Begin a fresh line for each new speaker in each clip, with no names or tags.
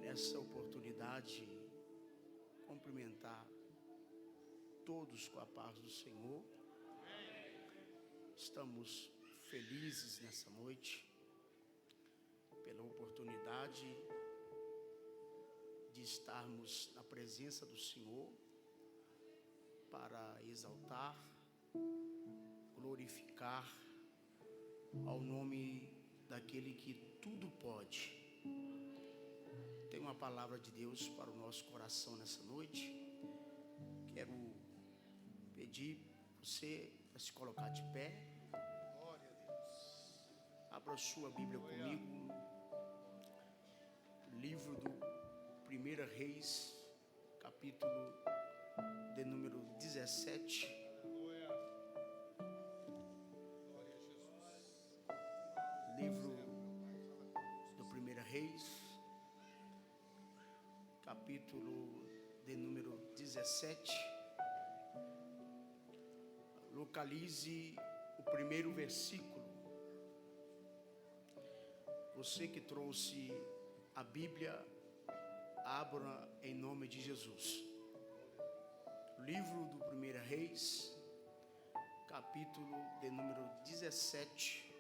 essa oportunidade, cumprimentar todos com a paz do Senhor. Estamos felizes nessa noite pela oportunidade de estarmos na presença do Senhor para exaltar, glorificar ao nome daquele que tudo pode. Tem uma palavra de Deus para o nosso coração nessa noite. Quero pedir você para se colocar de pé.
Glória a Deus.
Abra sua Bíblia comigo. Livro do 1 Reis, capítulo de número 17.
Glória. Glória a Jesus.
Livro do 1 Reis, capítulo de número 17. Localize o primeiro versículo. Você que trouxe a Bíblia, abra em nome de Jesus. Livro do 1 Reis, capítulo de número 17.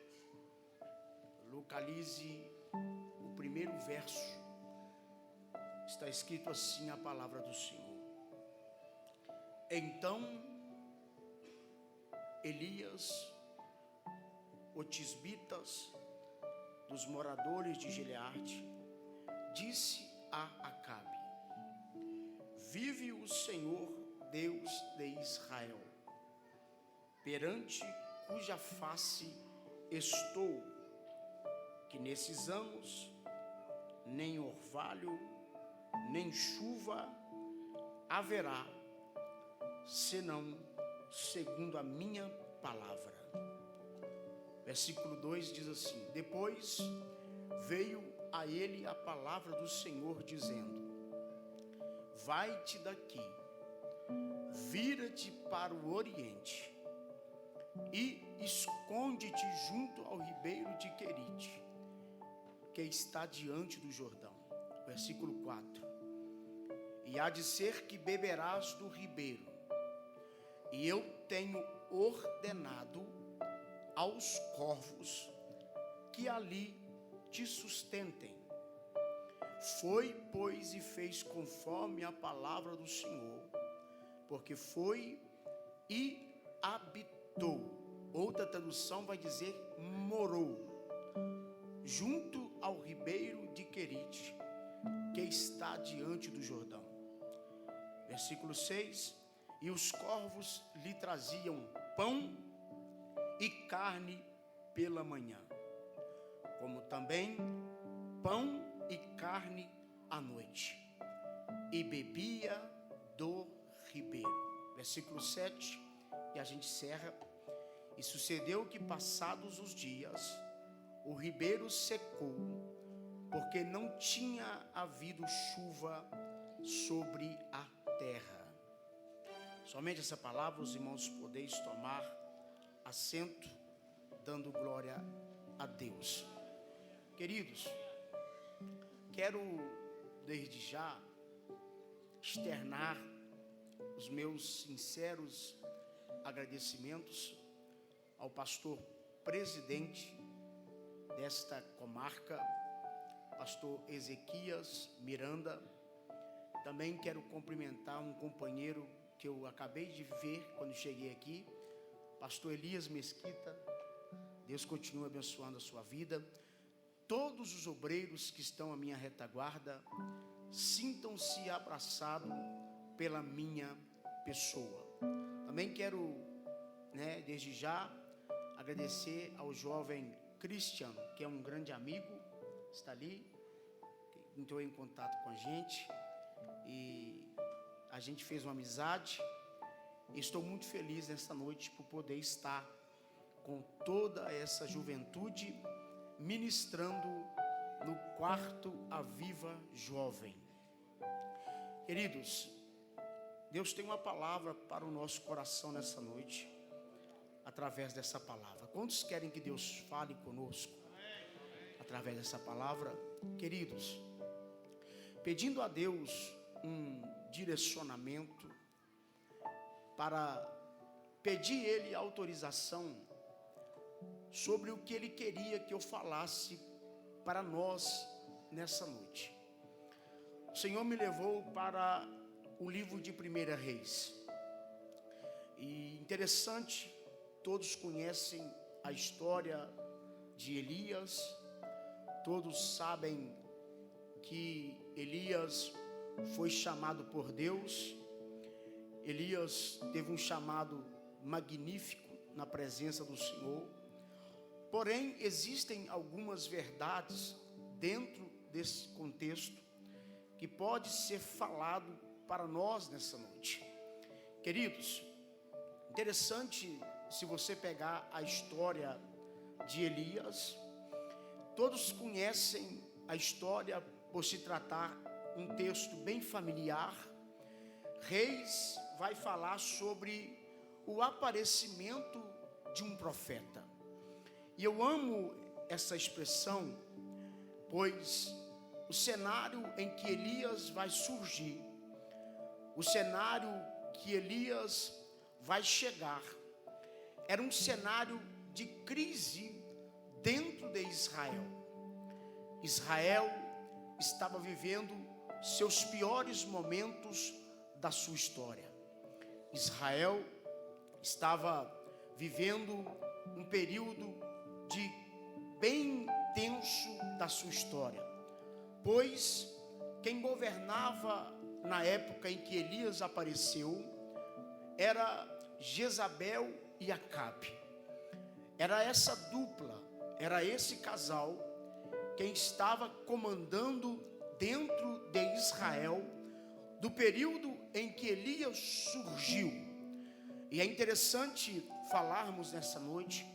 Localize o primeiro verso. Está escrito assim a palavra do Senhor. Então Elias, o tisbitas, dos moradores de Gileade, disse a Acabe: vive o Senhor Deus de Israel, perante cuja face estou, que nesses anos nem orvalho nem chuva haverá, senão segundo a minha palavra. Versículo 2 diz assim: depois veio a ele a palavra do Senhor dizendo: vai-te daqui, vira-te para o oriente e esconde-te junto ao ribeiro de Querite, que está diante do Jordão. Versículo 4: e há de ser que beberás do ribeiro, e eu tenho ordenado aos corvos que ali te sustentem. Foi, pois, e fez conforme a palavra do Senhor, porque foi e habitou. Outra tradução vai dizer morou, junto ao ribeiro de Querite, que está diante do Jordão. Versículo 6: e os corvos lhe traziam pão e carne pela manhã, como também pão e carne à noite, e bebia do ribeiro. Versículo 7, e a gente encerra. E sucedeu que, passados os dias, o ribeiro secou, porque não tinha havido chuva sobre a terra. Somente essa palavra, os irmãos, podeis tomar assento, dando glória a Deus. Queridos, quero desde já externar os meus sinceros agradecimentos ao pastor presidente desta comarca, pastor Ezequias Miranda. Também quero cumprimentar um companheiro que eu acabei de ver quando cheguei aqui, pastor Elias Mesquita. Deus continue abençoando a sua vida. Todos os obreiros que estão à minha retaguarda, sintam-se abraçados pela minha pessoa. Também quero, desde já, agradecer ao jovem Cristiano, que é um grande amigo, está ali, que entrou em contato com a gente, e a gente fez uma amizade. Estou muito feliz nesta noite por poder estar com toda essa juventude ministrando no quarto Aviva Jovem. Queridos, Deus tem uma palavra para o nosso coração nessa noite, através dessa palavra. Quantos querem que Deus fale conosco através dessa palavra? Queridos, pedindo a Deus um direcionamento, para pedir Ele autorização sobre o que Ele queria que eu falasse para nós nessa noite. O Senhor me levou para o livro de 1 Reis. E interessante, todos conhecem a história de Elias, todos sabem que Elias foi chamado por Deus. Elias teve um chamado magnífico na presença do Senhor. Porém, existem algumas verdades dentro desse contexto que pode ser falado para nós nessa noite. Queridos, interessante se você pegar a história de Elias. Todos conhecem a história por se tratar um texto bem familiar. Reis vai falar sobre o aparecimento de um profeta. E eu amo essa expressão, pois o cenário em que Elias vai surgir, o cenário que Elias vai chegar, era um cenário de crise dentro de Israel. Israel estava vivendo seus piores momentos da sua história. Israel estava vivendo um período de bem tenso da sua história, pois quem governava na época em que Elias apareceu era Jezabel e Acabe. Era essa dupla, era esse casal quem estava comandando dentro de Israel do período em que Elias surgiu. E é interessante falarmos nessa noite,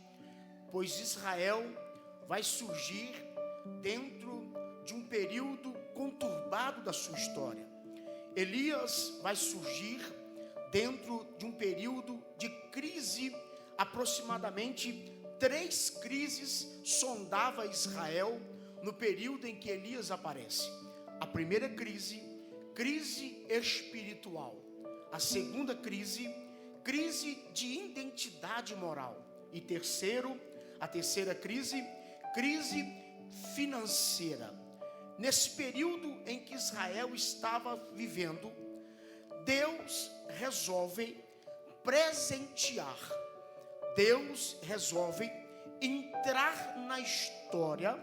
pois Israel vai surgir dentro de um período conturbado da sua história. Elias vai surgir dentro de um período de crise. Aproximadamente 3 crises sondava Israel no período em que Elias aparece. A primeira crise espiritual. A segunda crise de identidade moral. E a terceira crise financeira. Nesse período em que Israel estava vivendo, Deus resolve presentear. Deus resolve entrar na história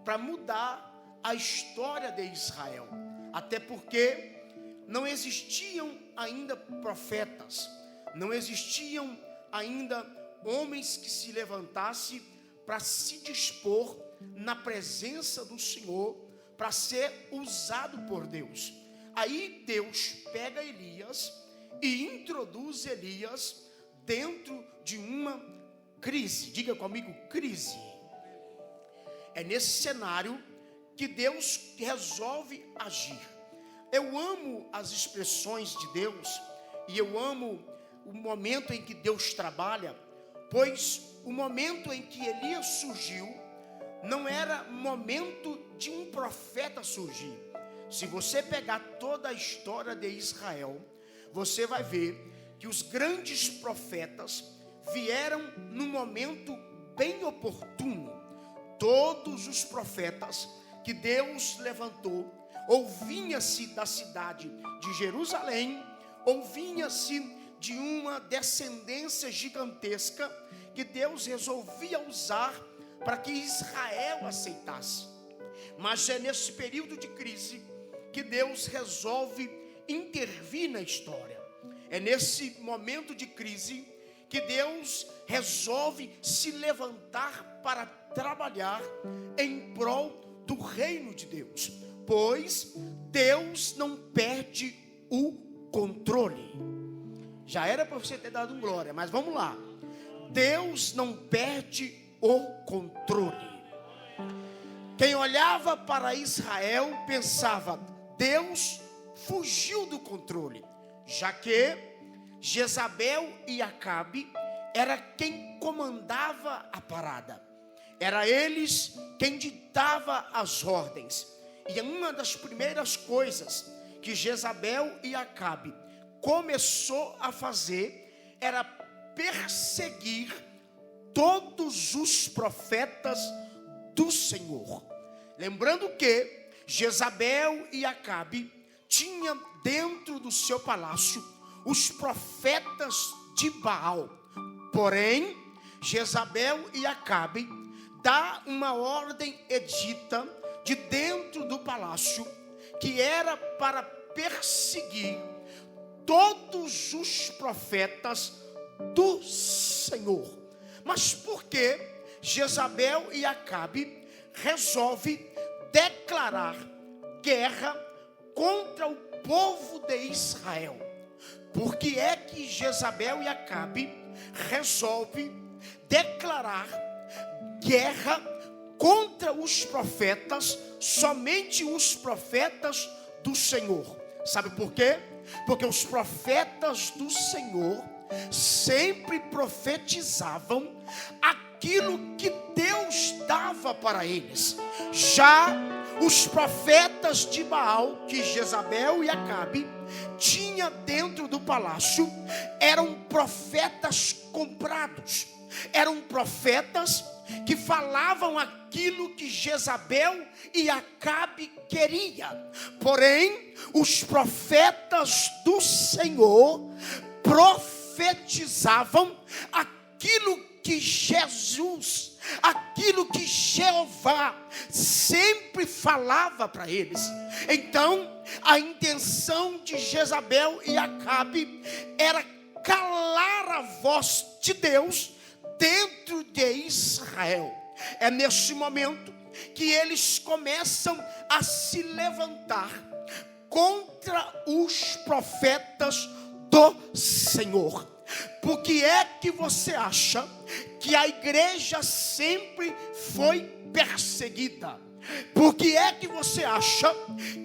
para mudar a história de Israel. Até porque não existiam ainda profetas, não existiam ainda homens que se levantassem para se dispor na presença do Senhor, para ser usado por Deus. Aí Deus pega Elias e introduz Elias dentro de uma crise. Diga comigo, crise. É nesse cenário que Deus resolve agir. Eu amo as expressões de Deus e eu amo o momento em que Deus trabalha, pois o momento em que Elias surgiu não era momento de um profeta surgir. Se você pegar toda a história de Israel, você vai ver que os grandes profetas vieram num momento bem oportuno. Todos os profetas que Deus levantou, ou vinha-se da cidade de Jerusalém, ou vinha-se de uma descendência gigantesca que Deus resolvia usar para que Israel aceitasse. Mas é nesse período de crise que Deus resolve intervir na história. É nesse momento de crise que Deus resolve se levantar para trabalhar em prol do reino de Deus, pois Deus não perde o controle. Já era para você ter dado glória, mas vamos lá. Deus não perde o controle. Quem olhava para Israel pensava: Deus fugiu do controle, já que Jezabel e Acabe era quem comandava a parada. Era eles quem ditava as ordens. E uma das primeiras coisas que Jezabel e Acabe começou a fazer era perseguir todos os profetas do Senhor. Lembrando que Jezabel e Acabe tinham dentro do seu palácio os profetas de Baal. Porém, Jezabel e Acabe dá uma ordem edita de dentro do palácio, que era para perseguir todos os profetas do Senhor. Mas por que Jezabel e Acabe resolvem declarar guerra contra o povo de Israel? Por que é que Jezabel e Acabe resolvem declarar guerra contra os profetas, somente os profetas do Senhor? Sabe por quê? Porque os profetas do Senhor sempre profetizavam aquilo que Deus dava para eles. Já os profetas de Baal, que Jezabel e Acabe tinha dentro do palácio, eram profetas comprados. Eram profetas que falavam aquilo que Jezabel e Acabe queria. Porém, os profetas do Senhor profetizavam aquilo que Jesus, aquilo que Jeová sempre falava para eles. Então, a intenção de Jezabel e Acabe era calar a voz de Deus dentro de Israel. É nesse momento que eles começam a se levantar contra os profetas do Senhor. Por que é que você acha que a igreja sempre foi perseguida? Por que é que você acha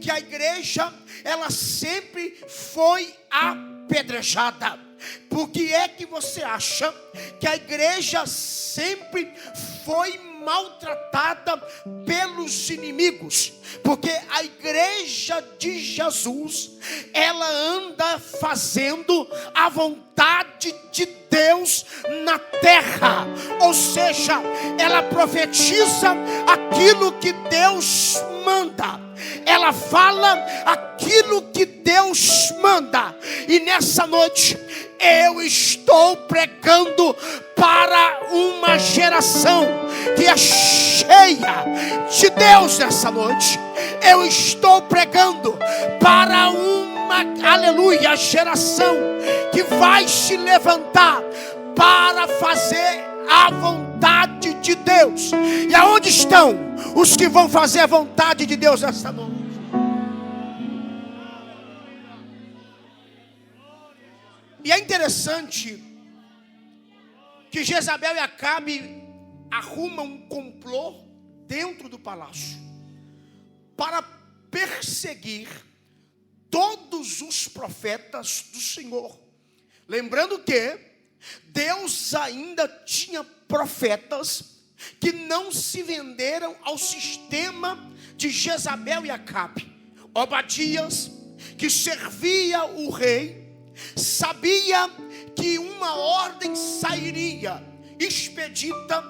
que a igreja ela sempre foi apedrejada? Por que é que você acha que a igreja sempre foi maltratada pelos inimigos? Porque a igreja de Jesus, ela anda fazendo a vontade de Deus na terra. Ou seja, ela profetiza aquilo que Deus manda. Ela fala aquilo que Deus manda. E nessa noite eu estou pregando para uma geração que é cheia de Deus nessa noite. Eu estou pregando para uma, aleluia, geração que vai se levantar para fazer a vontade de Deus. E aonde estão os que vão fazer a vontade de Deus nessa noite? E é interessante que Jezabel e Acabe arrumam um complô dentro do palácio para perseguir todos os profetas do Senhor. Lembrando que Deus ainda tinha profetas que não se venderam ao sistema de Jezabel e Acabe. Obadias, que servia o rei, sabia que uma ordem sairia expedita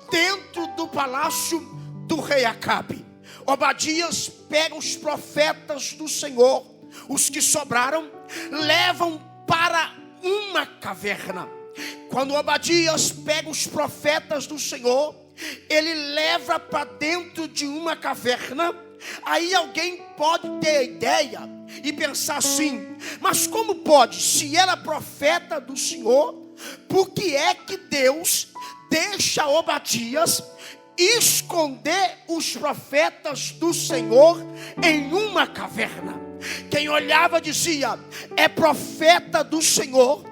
dentro do palácio do rei Acabe. Obadias pega os profetas do Senhor, os que sobraram, levam para uma caverna. Quando Obadias pega os profetas do Senhor, ele leva para dentro de uma caverna. Aí alguém pode ter a ideia e pensar assim: mas como pode? Se era profeta do Senhor, por que é que Deus deixa Obadias esconder os profetas do Senhor em uma caverna? Quem olhava dizia: é profeta do Senhor,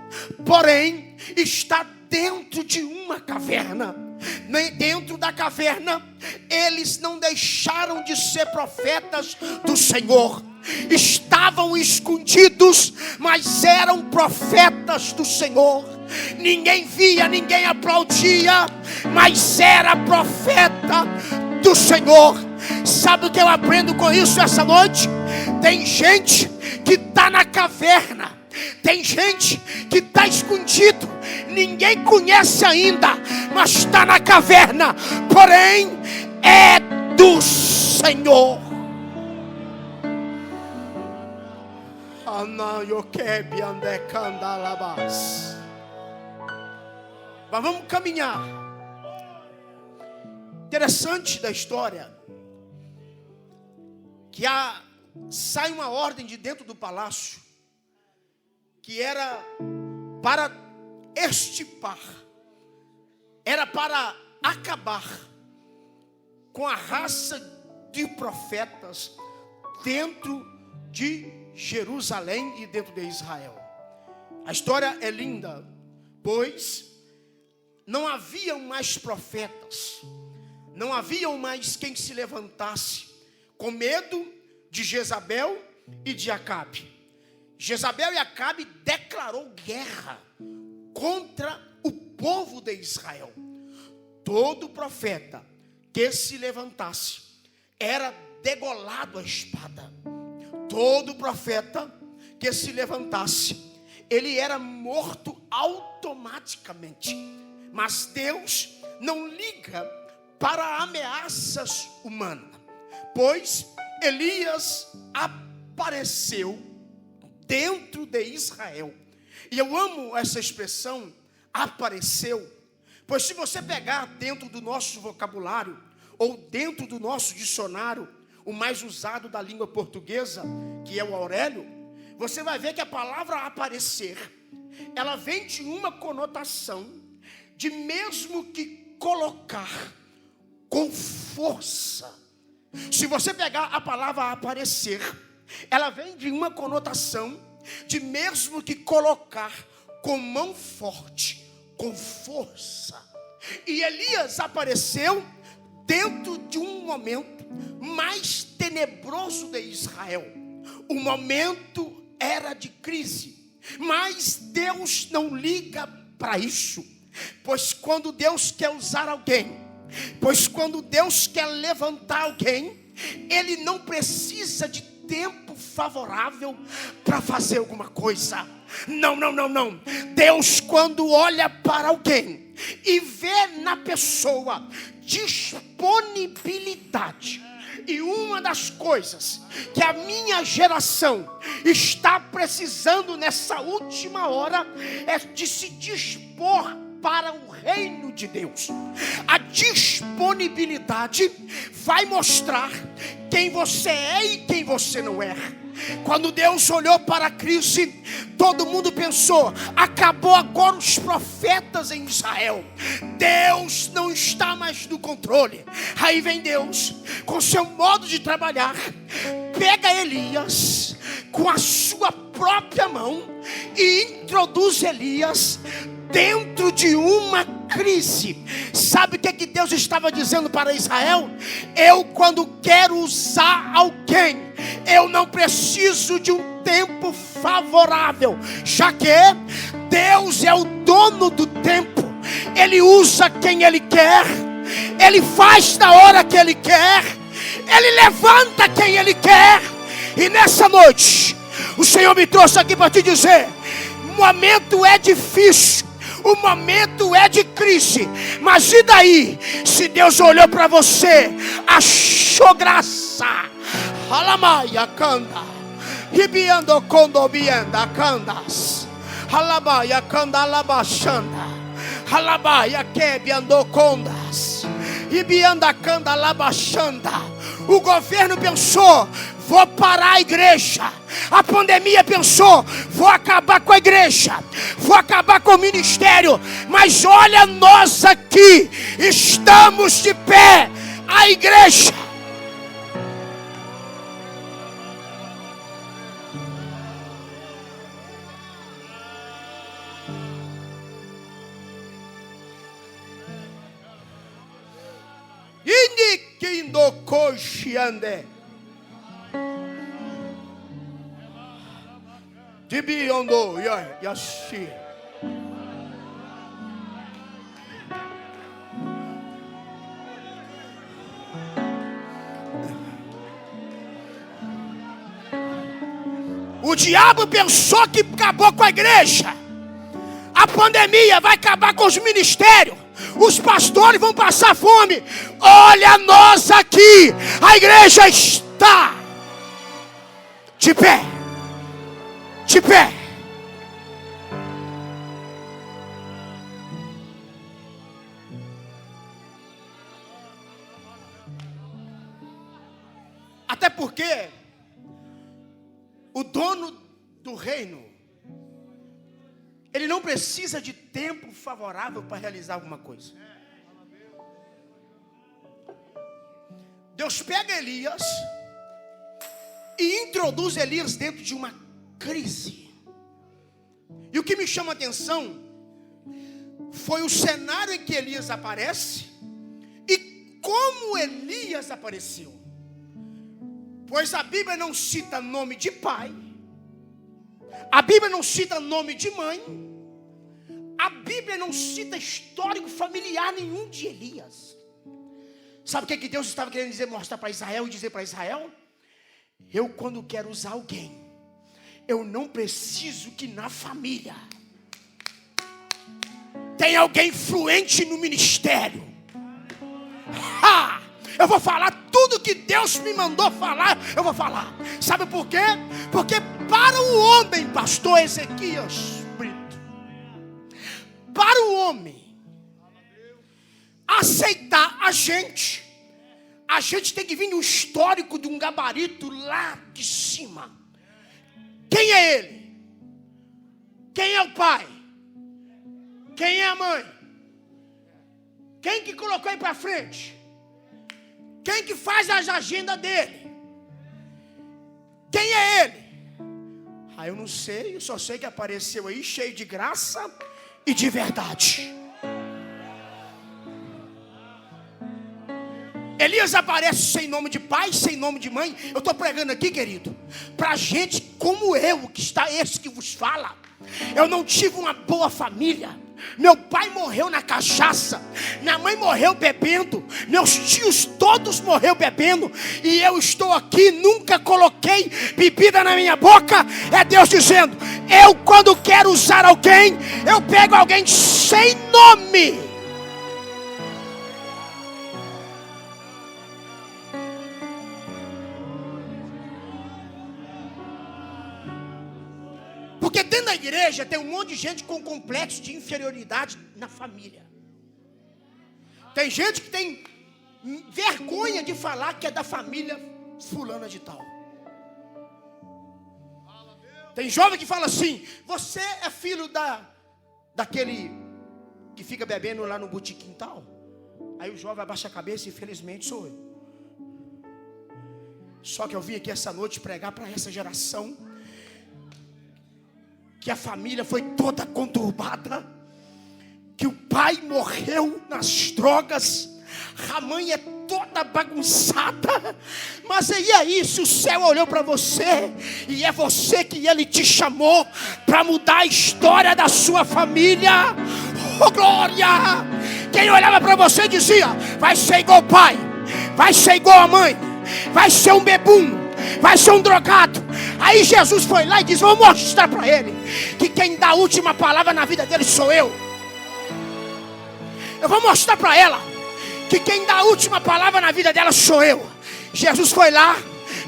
porém está dentro de uma caverna. Dentro da caverna, eles não deixaram de ser profetas do Senhor. Estavam escondidos, mas eram profetas do Senhor. Ninguém via, ninguém aplaudia, mas era profeta do Senhor. Sabe o que eu aprendo com isso essa noite? Tem gente que está na caverna, tem gente que está escondido, ninguém conhece ainda, mas está na caverna, porém é do Senhor. Mas vamos caminhar. Interessante da história que sai uma ordem de dentro do palácio que era para extirpar, era para acabar com a raça de profetas dentro de Jerusalém e dentro de Israel. A história é linda, pois não haviam mais profetas, não haviam mais quem se levantasse com medo de Jezabel e de Acabe. Jezabel e Acabe declarou guerra contra o povo de Israel. Todo profeta que se levantasse era degolado a espada. Todo profeta que se levantasse, ele era morto automaticamente. Mas Deus não liga para ameaças humanas, pois Elias apareceu dentro de Israel. E eu amo essa expressão, apareceu, pois se você pegar dentro do nosso vocabulário, ou dentro do nosso dicionário, o mais usado da língua portuguesa, que é o Aurélio, você vai ver que a palavra aparecer, ela vem de uma conotação de mesmo que colocar com força. Se você pegar a palavra aparecer, ela vem de uma conotação de mesmo que colocar com mão forte, com força. E Elias apareceu dentro de um momento mais tenebroso de Israel. O momento era de crise, mas Deus não liga para isso, pois quando Deus quer usar alguém, pois quando Deus quer levantar alguém, Ele não precisa de tempo favorável para fazer alguma coisa. Não. Deus, quando olha para alguém e vê na pessoa disponibilidade, e uma das coisas que a minha geração está precisando nessa última hora é de se dispor para o reino de Deus. A disponibilidade vai mostrar quem você é e quem você não é. Quando Deus olhou para a crise, todo mundo pensou: acabou agora os profetas em Israel, Deus não está mais no controle. Aí vem Deus com seu modo de trabalhar, pega Elias com a sua própria mão e introduz Elias dentro de uma crise. Sabe o que Deus estava dizendo para Israel? Eu, quando quero usar alguém, eu não preciso de um tempo favorável, já que Deus é o dono do tempo. Ele usa quem Ele quer, Ele faz na hora que Ele quer, Ele levanta quem Ele quer. E nessa noite, o Senhor me trouxe aqui para te dizer: o momento é difícil, o momento é de crise, mas e daí? Se Deus olhou para você, achou graça, Alamaia canda, Ribiando condobienda candas, Alamaia canda alabachanda, Alabaia quebiando condas, Ribianda canda alabachanda. O governo pensou: vou parar a igreja. A pandemia pensou: vou acabar com a igreja, vou acabar com o ministério. Mas olha, nós aqui estamos de pé, a igreja. Indiquindo coxiande. Tibiondo yashi. O diabo pensou que acabou com a igreja. A pandemia vai acabar com os ministérios. Os pastores vão passar fome. Olha nós aqui. A igreja está de pé. De pé. Até porque o dono do reino, ele não precisa de tempo favorável para realizar alguma coisa. Deus pega Elias e introduz Elias dentro de uma crise. E o que me chama a atenção foi o cenário em que Elias aparece e como Elias apareceu. Pois a Bíblia não cita nome de pai, a Bíblia não cita nome de mãe, a Bíblia não cita histórico familiar nenhum de Elias. Sabe o que Deus estava querendo dizer, mostrar para Israel e dizer para Israel? Eu, quando quero usar alguém, eu não preciso que na família tenha alguém influente no ministério. Eu vou falar tudo que Deus me mandou falar, eu vou falar. Sabe por quê? Porque para o homem, pastor Ezequias Brito, para o homem aceitar a gente tem que vir no histórico de um gabarito lá de cima. Quem é ele? Quem é o pai? Quem é a mãe? Quem que colocou ele para frente? Quem que faz as agendas dele? Quem é ele? Eu não sei, eu só sei que apareceu aí cheio de graça e de verdade. Elias aparece sem nome de pai, sem nome de mãe. Eu estou pregando aqui, querido, para gente como eu, que está esse que vos fala. Eu não tive uma boa família. Meu pai morreu na cachaça, minha mãe morreu bebendo, meus tios todos morreram bebendo, e eu estou aqui, nunca coloquei bebida na minha boca. É Deus dizendo, eu quando quero usar alguém, eu pego alguém sem nome. Porque dentro da igreja tem um monte de gente com complexo de inferioridade na família. Tem gente que tem vergonha de falar que é da família fulana de tal. Tem jovem que fala assim, você é filho daquele que fica bebendo lá no botequim tal? Aí o jovem abaixa a cabeça e infelizmente sou eu. Só que eu vim aqui essa noite pregar para essa geração que a família foi toda conturbada, que o pai morreu nas drogas, a mãe é toda bagunçada. Mas e aí, se o céu olhou para você, e é você que ele te chamou para mudar a história da sua família? Oh glória! Quem olhava para você dizia, vai ser igual o pai, vai ser igual a mãe, vai ser um bebum, vai ser um drogado. Aí Jesus foi lá e disse, vou mostrar para ele que quem dá a última palavra na vida dele sou eu. Eu vou mostrar para ela que quem dá a última palavra na vida dela sou eu. Jesus foi lá,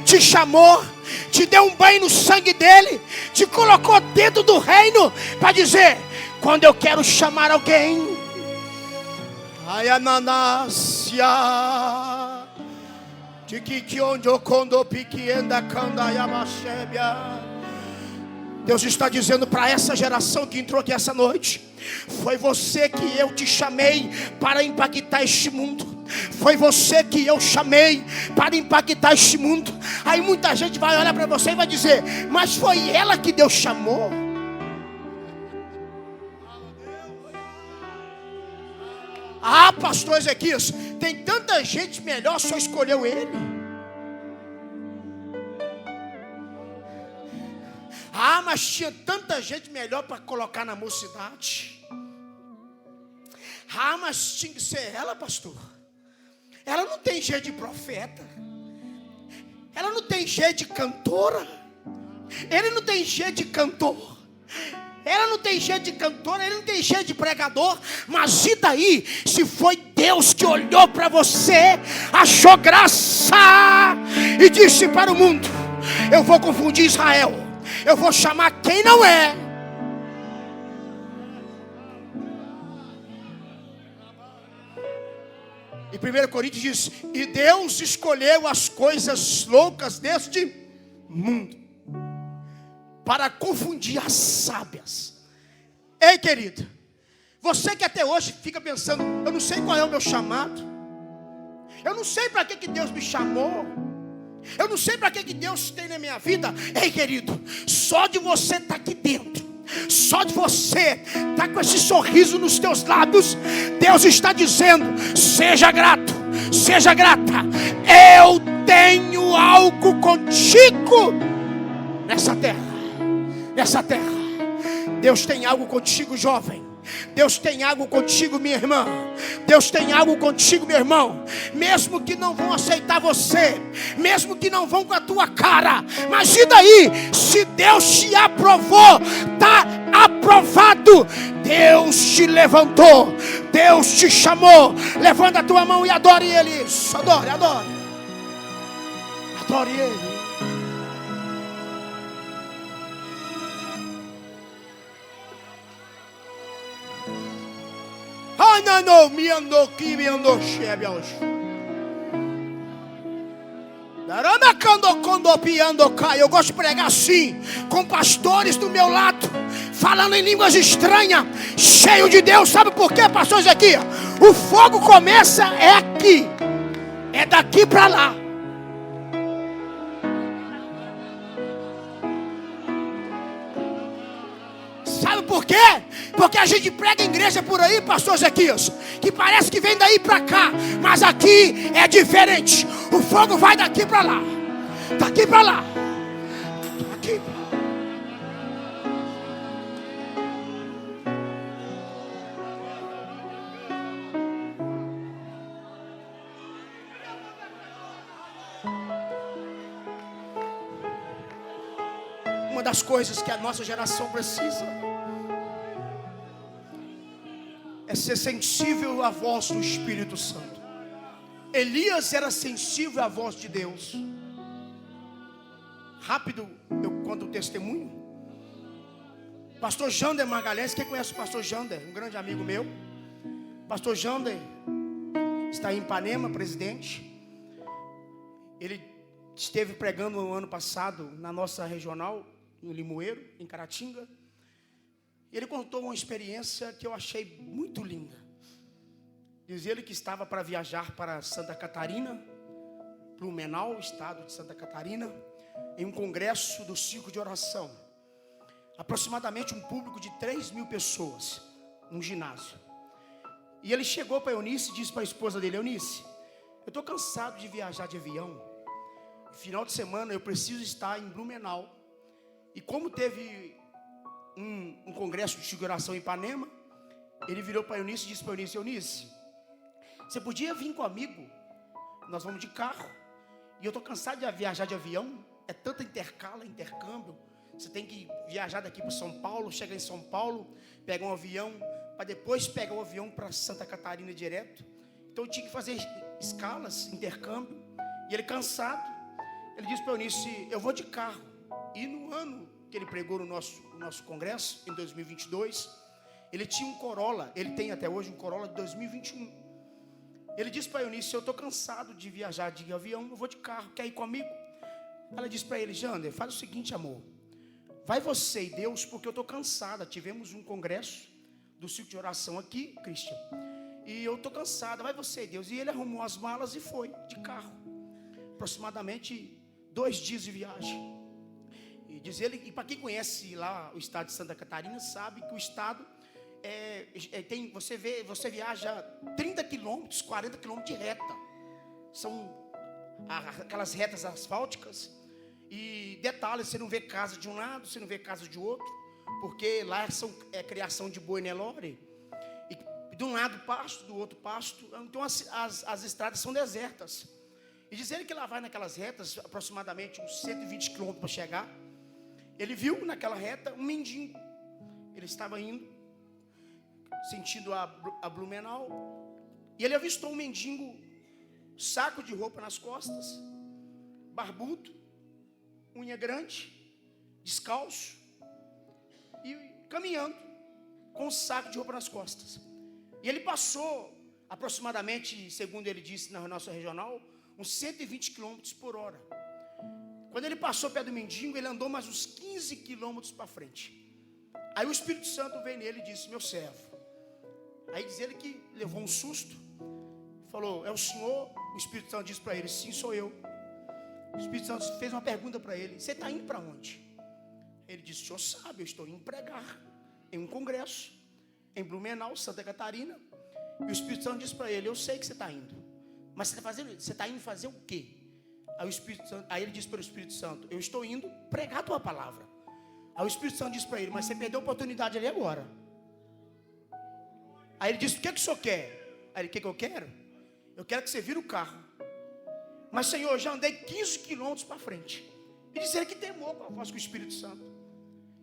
te chamou, te deu um banho no sangue dele, te colocou dentro do reino para dizer, quando eu quero chamar alguém, ai ananásia, de que onde eu condo piquienda canda yamachebia. Deus está dizendo para essa geração que entrou aqui essa noite, foi você que eu te chamei para impactar este mundo. Foi você que eu chamei para impactar este mundo. Aí muita gente vai olhar para você e vai dizer, mas foi ela que Deus chamou. Ah, pastor Ezequias, tem tanta gente melhor, só escolheu ele. Ah, mas tinha tanta gente melhor para colocar na mocidade. Ah, mas tinha que ser ela, pastor. Ela não tem jeito de profeta. Ela não tem jeito de cantora. Ele não tem jeito de cantor. Ela não tem jeito de cantor, ele não tem jeito de pregador. Mas e daí? Se foi Deus que olhou para você, achou graça e disse para o mundo: eu vou confundir Israel, eu vou chamar quem não é. E 1 Coríntios diz: e Deus escolheu as coisas loucas deste mundo para confundir as sábias. Ei, querido, você que até hoje fica pensando: eu não sei qual é o meu chamado, eu não sei para que Deus me chamou, eu não sei para que Deus tem na minha vida. Ei, querido, só de você estar aqui dentro, só de você estar com esse sorriso nos teus lábios, Deus está dizendo: seja grato, seja grata. Eu tenho algo contigo nessa terra. Nessa terra, Deus tem algo contigo, jovem. Deus tem algo contigo, minha irmã. Deus tem algo contigo, meu irmão. Mesmo que não vão aceitar você, mesmo que não vão com a tua cara, mas e daí? Se Deus te aprovou, está aprovado. Deus te levantou, Deus te chamou. Levanta a tua mão e adore Ele. Isso, adore, adore. Adore Ele. Eu gosto de pregar assim, com pastores do meu lado, falando em línguas estranhas, cheio de Deus. Sabe por quê, pastores? Aqui, o fogo começa aqui, é daqui para lá. Sabe por quê? Porque a gente prega em igreja por aí, pastor Zequias, que parece que vem daí para cá, mas aqui é diferente. O fogo vai daqui para lá, daqui para lá, daqui para lá. Uma das coisas que a nossa geração precisa é ser sensível à voz do Espírito Santo. Elias era sensível à voz de Deus. Rápido, eu conto o testemunho. Pastor Jander Magalhães, quem conhece o pastor Jander? Um grande amigo meu. Pastor Jander está em Ipanema, presidente. Ele esteve pregando no ano passado na nossa regional, no Limoeiro, em Caratinga. Ele contou uma experiência que eu achei muito linda. Diz ele que estava para viajar para Santa Catarina, Blumenau, estado de Santa Catarina, em um congresso do ciclo de oração. Aproximadamente um público de 3.000 pessoas, num ginásio. E ele chegou para Eunice e disse para a esposa dele: Eunice, eu estou cansado de viajar de avião. Final de semana eu preciso estar em Blumenau. E como teve um congresso de oração em Ipanema, ele virou para Eunice e disse para Eunice: Eunice, você podia vir comigo? Nós vamos de carro. E eu estou cansado de viajar de avião. É tanta intercâmbio. Você tem que viajar daqui para São Paulo, chega em São Paulo, pega um avião, para depois pegar o avião para Santa Catarina direto. Então eu tinha que fazer escalas, intercâmbio. E ele cansado, ele disse para Eunice: eu vou de carro. E no ano que ele pregou no nosso congresso, em 2022, ele tinha um Corolla, ele tem até hoje um Corolla de 2021. Ele disse para Eunice: eu estou cansado de viajar de avião, eu vou de carro, quer ir comigo? Ela disse para ele: Jander, faz o seguinte, amor, vai você e Deus, porque eu estou cansada. Tivemos um congresso do ciclo de oração aqui, Christian, e eu estou cansada, vai você e Deus. E ele arrumou as malas e foi de carro, aproximadamente 2 dias de viagem. E diz ele, e para quem conhece lá o estado de Santa Catarina, sabe que o estado tem, você viaja 30 quilômetros, 40 quilômetros de reta. São aquelas retas asfálticas. E detalhe, você não vê casa de um lado, você não vê casa de outro, porque lá é criação de boi Nelore. E de um lado pasto, do outro pasto. Então as estradas são desertas. E diz ele que lá vai naquelas retas aproximadamente uns 120 quilômetros para chegar. Ele viu naquela reta um mendigo. Ele estava indo sentido a Blumenau, e ele avistou um mendigo, saco de roupa nas costas, barbudo, unha grande, descalço, e caminhando com um saco de roupa nas costas. E ele passou aproximadamente, segundo ele disse na nossa regional, uns 120 km por hora. Quando ele passou perto do mendigo, ele andou mais uns 15 km para frente. Aí o Espírito Santo veio nele e disse: meu servo. Aí diz ele que levou um susto, falou: é o senhor? O Espírito Santo disse para ele: sim, sou eu. O Espírito Santo fez uma pergunta para ele: você está indo para onde? Ele disse: o senhor sabe, eu estou indo pregar em um congresso em Blumenau, Santa Catarina. E o Espírito Santo disse para ele: eu sei que você está indo, mas você está indo fazer o quê? Aí ele disse para o Espírito Santo: eu estou indo pregar a tua palavra. Aí o Espírito Santo disse para ele: mas você perdeu a oportunidade ali agora. Aí ele disse: o que o senhor quer? Aí ele: o que eu quero? Eu quero que você vire o carro. Mas Senhor, eu já andei 15 quilômetros para frente. E disse ele que temou com a voz do Espírito Santo.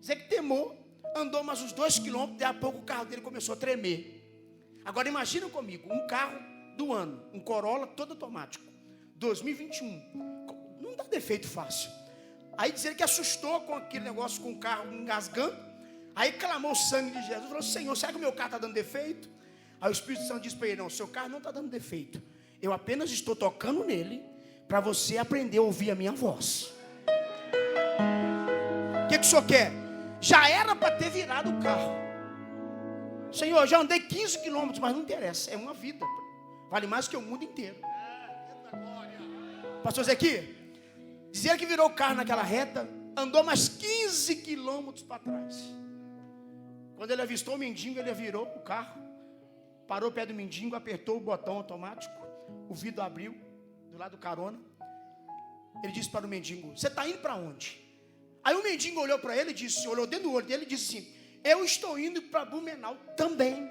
Dizer que temou, andou mais uns 2 quilômetros, daí a pouco o carro dele começou a tremer. Agora imagina comigo, um carro do ano, um Corolla todo automático, 2021, não dá defeito fácil. Aí dizer que assustou com aquele negócio, com o carro engasgando. Aí clamou o sangue de Jesus, falou: Senhor, será que o meu carro está dando defeito? Aí o Espírito Santo disse para ele: não, seu carro não está dando defeito, eu apenas estou tocando nele para você aprender a ouvir a minha voz. O que o senhor quer? Já era para ter virado o carro. Senhor, já andei 15 quilômetros, mas não interessa, é uma vida, vale mais que o mundo inteiro. Pastor Zequi, dizia que virou o carro naquela reta, andou mais 15 quilômetros para trás. Quando ele avistou o mendigo, ele virou o carro, parou perto do mendigo, apertou o botão automático, o vidro abriu, do lado do carona. Ele disse para o mendigo: você está indo para onde? Aí o mendigo olhou para ele, olhou dentro do olho dele e disse assim: eu estou indo para Blumenau também.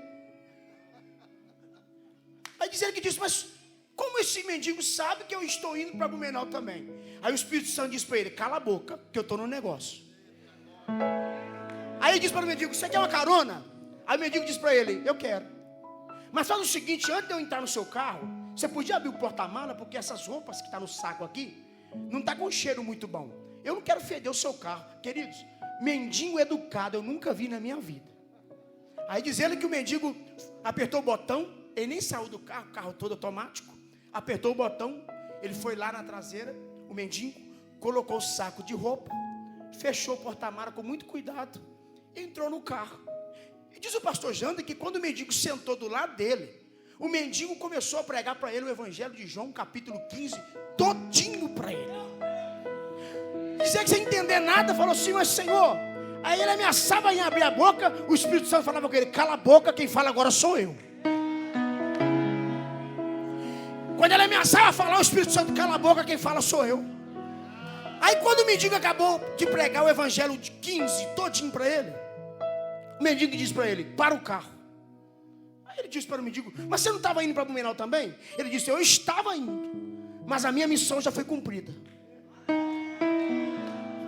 Aí diz ele que disse: mas como esse mendigo sabe que eu estou indo para Blumenau também? Aí o Espírito Santo disse para ele: cala a boca, que eu estou no negócio. Aí ele disse para o mendigo: você quer uma carona? Aí o mendigo disse para ele: eu quero. Mas faz o seguinte, antes de eu entrar no seu carro, você podia abrir o porta-mala, porque essas roupas que estão no saco aqui, não está com cheiro muito bom. Eu não quero feder o seu carro. Queridos, mendigo educado eu nunca vi na minha vida. Aí diz ele que o mendigo apertou o botão, ele nem saiu do carro, o carro todo automático. Apertou o botão, ele foi lá na traseira, o mendigo colocou o saco de roupa, fechou o porta-mala com muito cuidado, entrou no carro. E diz o pastor Jander que quando o mendigo sentou do lado dele, o mendigo começou a pregar para ele o Evangelho de João, capítulo 15, todinho para ele. Dizia que sem entender nada, falou assim: mas Senhor. Aí ele ameaçava em abrir a boca, o Espírito Santo falava com ele: cala a boca, quem fala agora sou eu. Quando ele ameaçava falar, o Espírito Santo: cala a boca, quem fala sou eu. Aí quando o mendigo acabou de pregar o Evangelho de 15 todinho para ele, o mendigo disse para ele: para o carro. Aí ele disse para o mendigo: mas você não estava indo para Blumenau também? Ele disse: eu estava indo, mas a minha missão já foi cumprida.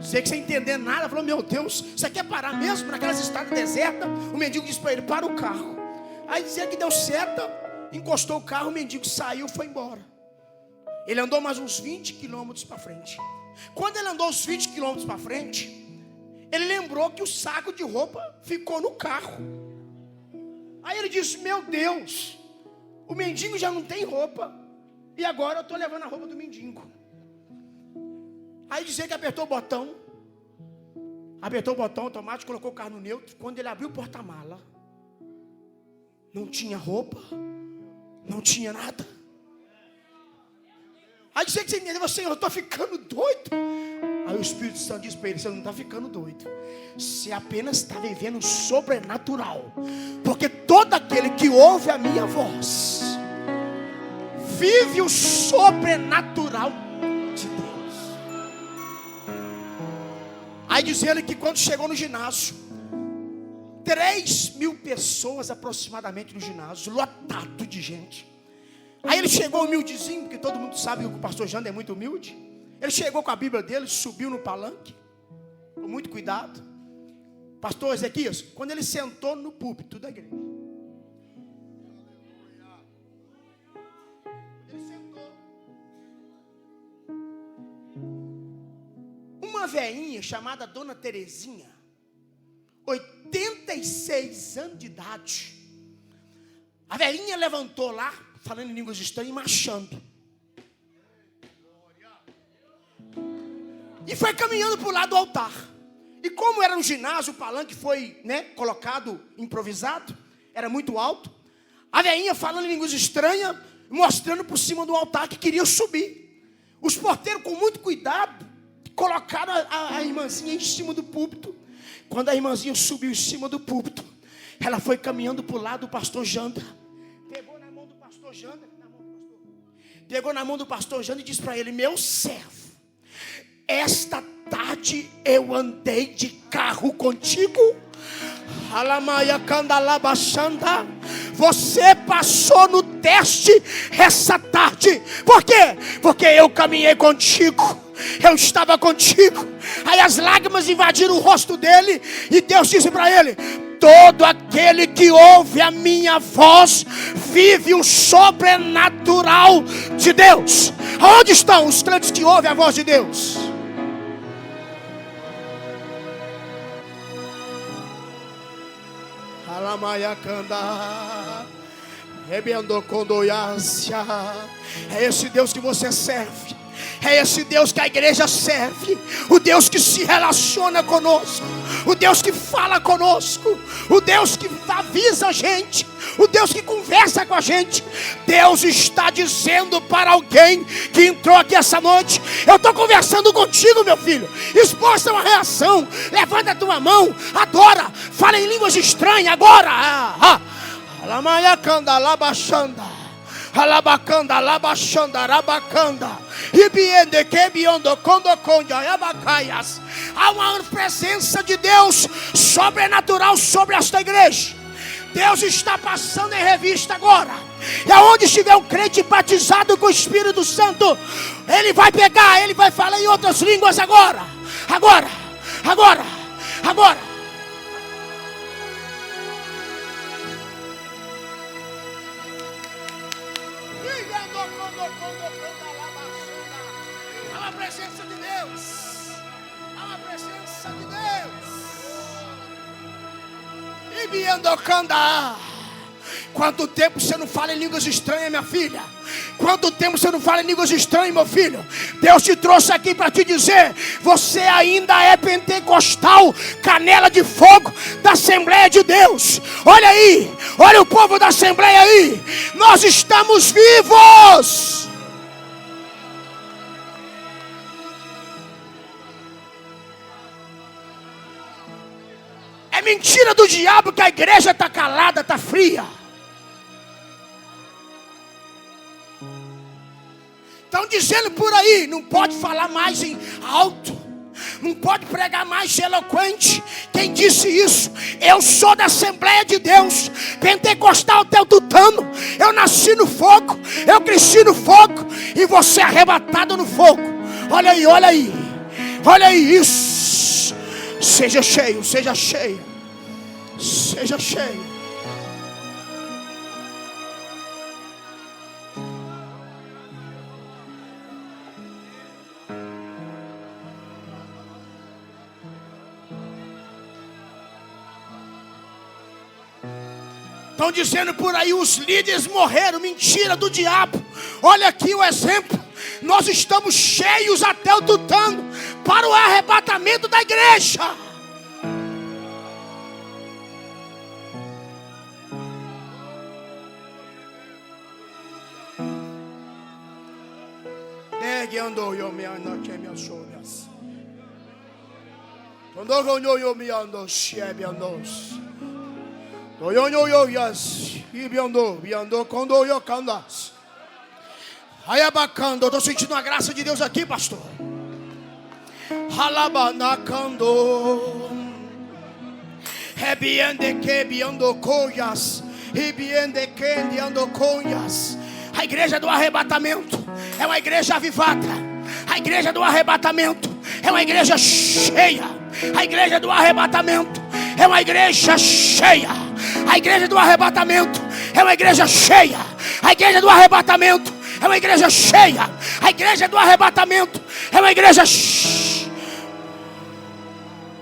Sei que sem entender nada, falou: meu Deus, você quer parar mesmo naquelas estradas desertas? O mendigo disse para ele: para o carro. Aí dizia que deu seta, encostou o carro, o mendigo saiu, foi embora. Ele andou mais uns 20 quilômetros para frente. Quando ele andou uns 20 quilômetros para frente, ele lembrou que o saco de roupa ficou no carro. Aí ele disse: meu Deus, o mendigo já não tem roupa, e agora eu estou levando a roupa do mendigo. Aí dizia que apertou o botão automático, colocou o carro no neutro. Quando ele abriu o porta-mala, não tinha roupa, não tinha nada. Aí dizia que você entendeu: Senhor, eu estou ficando doido. Aí o Espírito Santo disse para ele: você não está ficando doido, você apenas está vivendo sobrenatural. Porque todo aquele que ouve a minha voz vive o sobrenatural de Deus. Aí diz ele que quando chegou no ginásio, 3.000 pessoas aproximadamente no ginásio, lotado de gente. Aí ele chegou humildezinho, porque todo mundo sabe que o pastor Jander é muito humilde. Ele chegou com a Bíblia dele, subiu no palanque, Com muito cuidado. Pastor Ezequias, quando ele sentou no púlpito da igreja, ele sentou. Uma velhinha chamada Dona Terezinha, 86 anos de idade. A velhinha levantou lá, falando em línguas estranhas e marchando. E foi caminhando para o lado do altar. E como era no ginásio, o palanque foi, colocado, improvisado, era muito alto. A velhinha falando em línguas estranhas, mostrando por cima do altar que queria subir. Os porteiros, com muito cuidado, colocaram a irmãzinha em cima do púlpito. Quando a irmãzinha subiu em cima do púlpito, ela foi caminhando para o lado do pastor Janda. Pegou na mão do pastor Janda, pegou na mão do pastor Janda e disse para ele: meu servo, esta tarde eu andei de carro contigo. Você passou no teste essa tarde. Por quê? Porque eu caminhei contigo, eu estava contigo. Aí as lágrimas invadiram o rosto dele, e Deus disse para ele: todo aquele que ouve a minha voz vive o sobrenatural de Deus. Onde estão os crentes que ouvem a voz de Deus? É esse Deus que você serve. É esse Deus que a igreja serve. O Deus que se relaciona conosco. O Deus que fala conosco. O Deus que avisa a gente. O Deus que conversa com a gente. Deus está dizendo para alguém que entrou aqui essa noite: eu estou conversando contigo, meu filho. Exposta uma reação. Levanta a tua mão. Adora. Fala em línguas estranhas agora. Alamayacanda, alabachanda. Alabacanda, alabachanda, arabacanda. Ibiende, quebiondo, condoconda, abacaias. Há uma presença de Deus sobrenatural sobre esta igreja. Deus está passando em revista agora. E aonde estiver um crente batizado com o Espírito Santo, ele vai pegar, ele vai falar em outras línguas agora. Agora, agora, agora. Há uma presença de Deus. Há uma presença de Deus. E biandocanda. Quanto tempo você não fala em línguas estranhas, minha filha? Quanto tempo você não fala em línguas estranhas, meu filho? Deus te trouxe aqui para te dizer: você ainda é pentecostal, canela de fogo da Assembleia de Deus. Olha aí, olha o povo da Assembleia aí. Nós estamos vivos. É mentira do diabo que a igreja está calada, está fria. Estão dizendo por aí: não pode falar mais em alto, não pode pregar mais eloquente. Quem disse isso? Eu sou da Assembleia de Deus, pentecostal teututano. Eu nasci no fogo, eu cresci no fogo, e você é arrebatado no fogo. Olha aí, olha aí, olha aí isso. Seja cheio, seja cheio, seja cheio. Estão dizendo por aí: os líderes morreram. Mentira do diabo. Olha aqui o exemplo. Nós estamos cheios até o tutano para o arrebatamento da igreja. Ayabacando, eu estou sentindo a graça de Deus aqui, pastor. Halabanacando. Rebiende que biando coias. Rebiende que biando coias. A igreja do arrebatamento é uma igreja avivada. A igreja do arrebatamento é uma igreja cheia. A igreja do arrebatamento é uma igreja cheia. A igreja do arrebatamento é uma igreja cheia. A igreja do arrebatamento é uma igreja cheia. A igreja do arrebatamento é uma igreja cheia.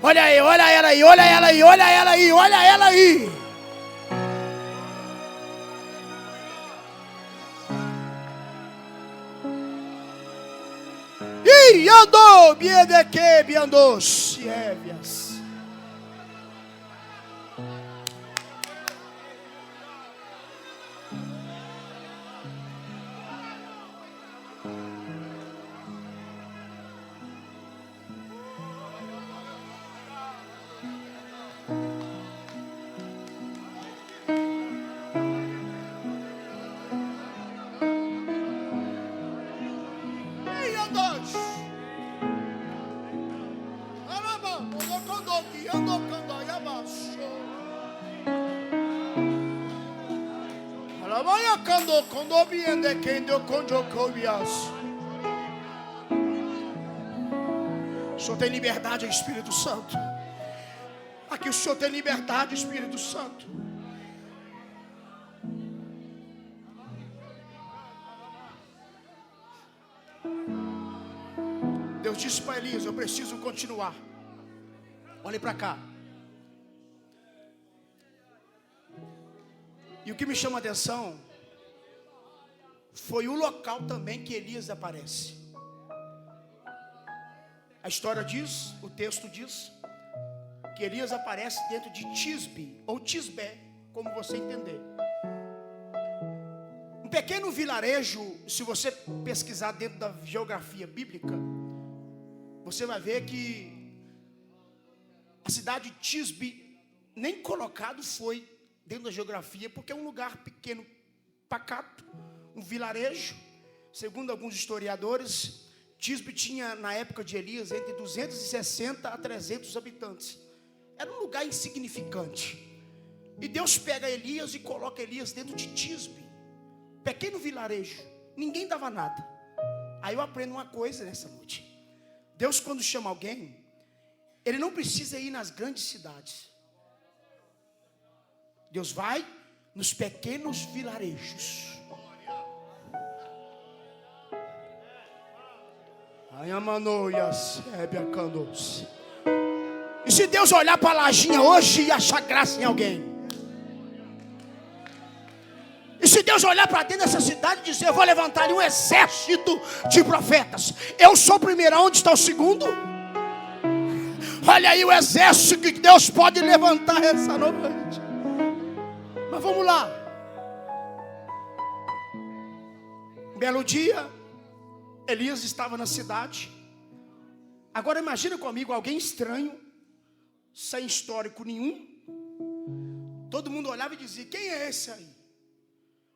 Olha aí, olha ela aí, olha ela aí, olha ela aí, olha ela aí. E andou, biedeque, biandou, sievias. O Senhor tem liberdade, Espírito Santo. Aqui o Senhor tem liberdade, Espírito Santo. Deus disse para Elias: eu preciso continuar. Olhe para cá. E o que me chama a atenção foi o local também que Elias aparece. A história diz, o texto diz, que Elias aparece dentro de Tisbe, ou Tisbé, como você entender. Um pequeno vilarejo, se você pesquisar dentro da geografia bíblica, você vai ver que a cidade de Tisbe nem colocado foi dentro da geografia, porque é um lugar pequeno, pacato, um vilarejo. Segundo alguns historiadores, Tisbe tinha, na época de Elias, entre 260 a 300 habitantes. Era um lugar insignificante. E Deus pega Elias e coloca Elias dentro de Tisbe, pequeno vilarejo. Ninguém dava nada. Aí eu aprendo uma coisa nessa noite. Deus, quando chama alguém, Ele não precisa ir nas grandes cidades. Deus vai nos pequenos vilarejos. E se Deus olhar para a Lajinha hoje e achar graça em alguém? E se Deus olhar para dentro dessa cidade e dizer: eu vou levantar ali um exército de profetas. Eu sou o primeiro, onde está o segundo? Olha aí o exército que Deus pode levantar essa noite. Mas vamos lá. Um belo dia, Elias estava na cidade. Agora imagina comigo alguém estranho, sem histórico nenhum. Todo mundo olhava e dizia: quem é esse aí?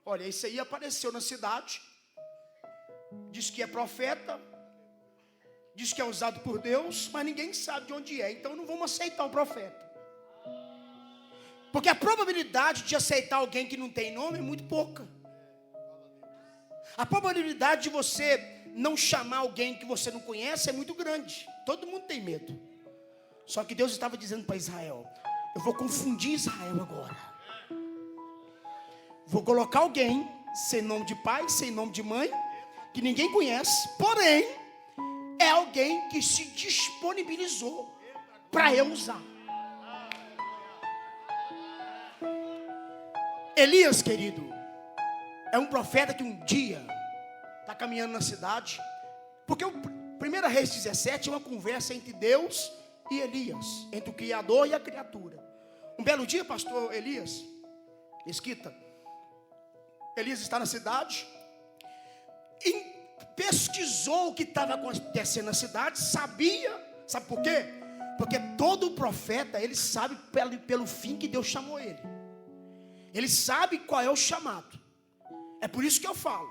Olha, esse aí apareceu na cidade, diz que é profeta, diz que é usado por Deus, mas ninguém sabe de onde é. Então não vamos aceitar o profeta, porque a probabilidade de aceitar alguém que não tem nome é muito pouca. A probabilidade de você não chamar alguém que você não conhece é muito grande. Todo mundo tem medo. Só que Deus estava dizendo para Israel: eu vou confundir Israel agora. Vou colocar alguém sem nome de pai, sem nome de mãe, que ninguém conhece, porém é alguém que se disponibilizou para eu usar. Elias, querido, é um profeta que um dia está caminhando na cidade, porque o 1 Reis 17 é uma conversa entre Deus e Elias, entre o Criador e a criatura. Um belo dia, pastor Elias Mesquita, Elias está na cidade e pesquisou o que estava acontecendo na cidade, sabia, sabe por quê? Porque todo profeta, ele sabe pelo fim que Deus chamou ele. Ele sabe qual é o chamado. É por isso que eu falo,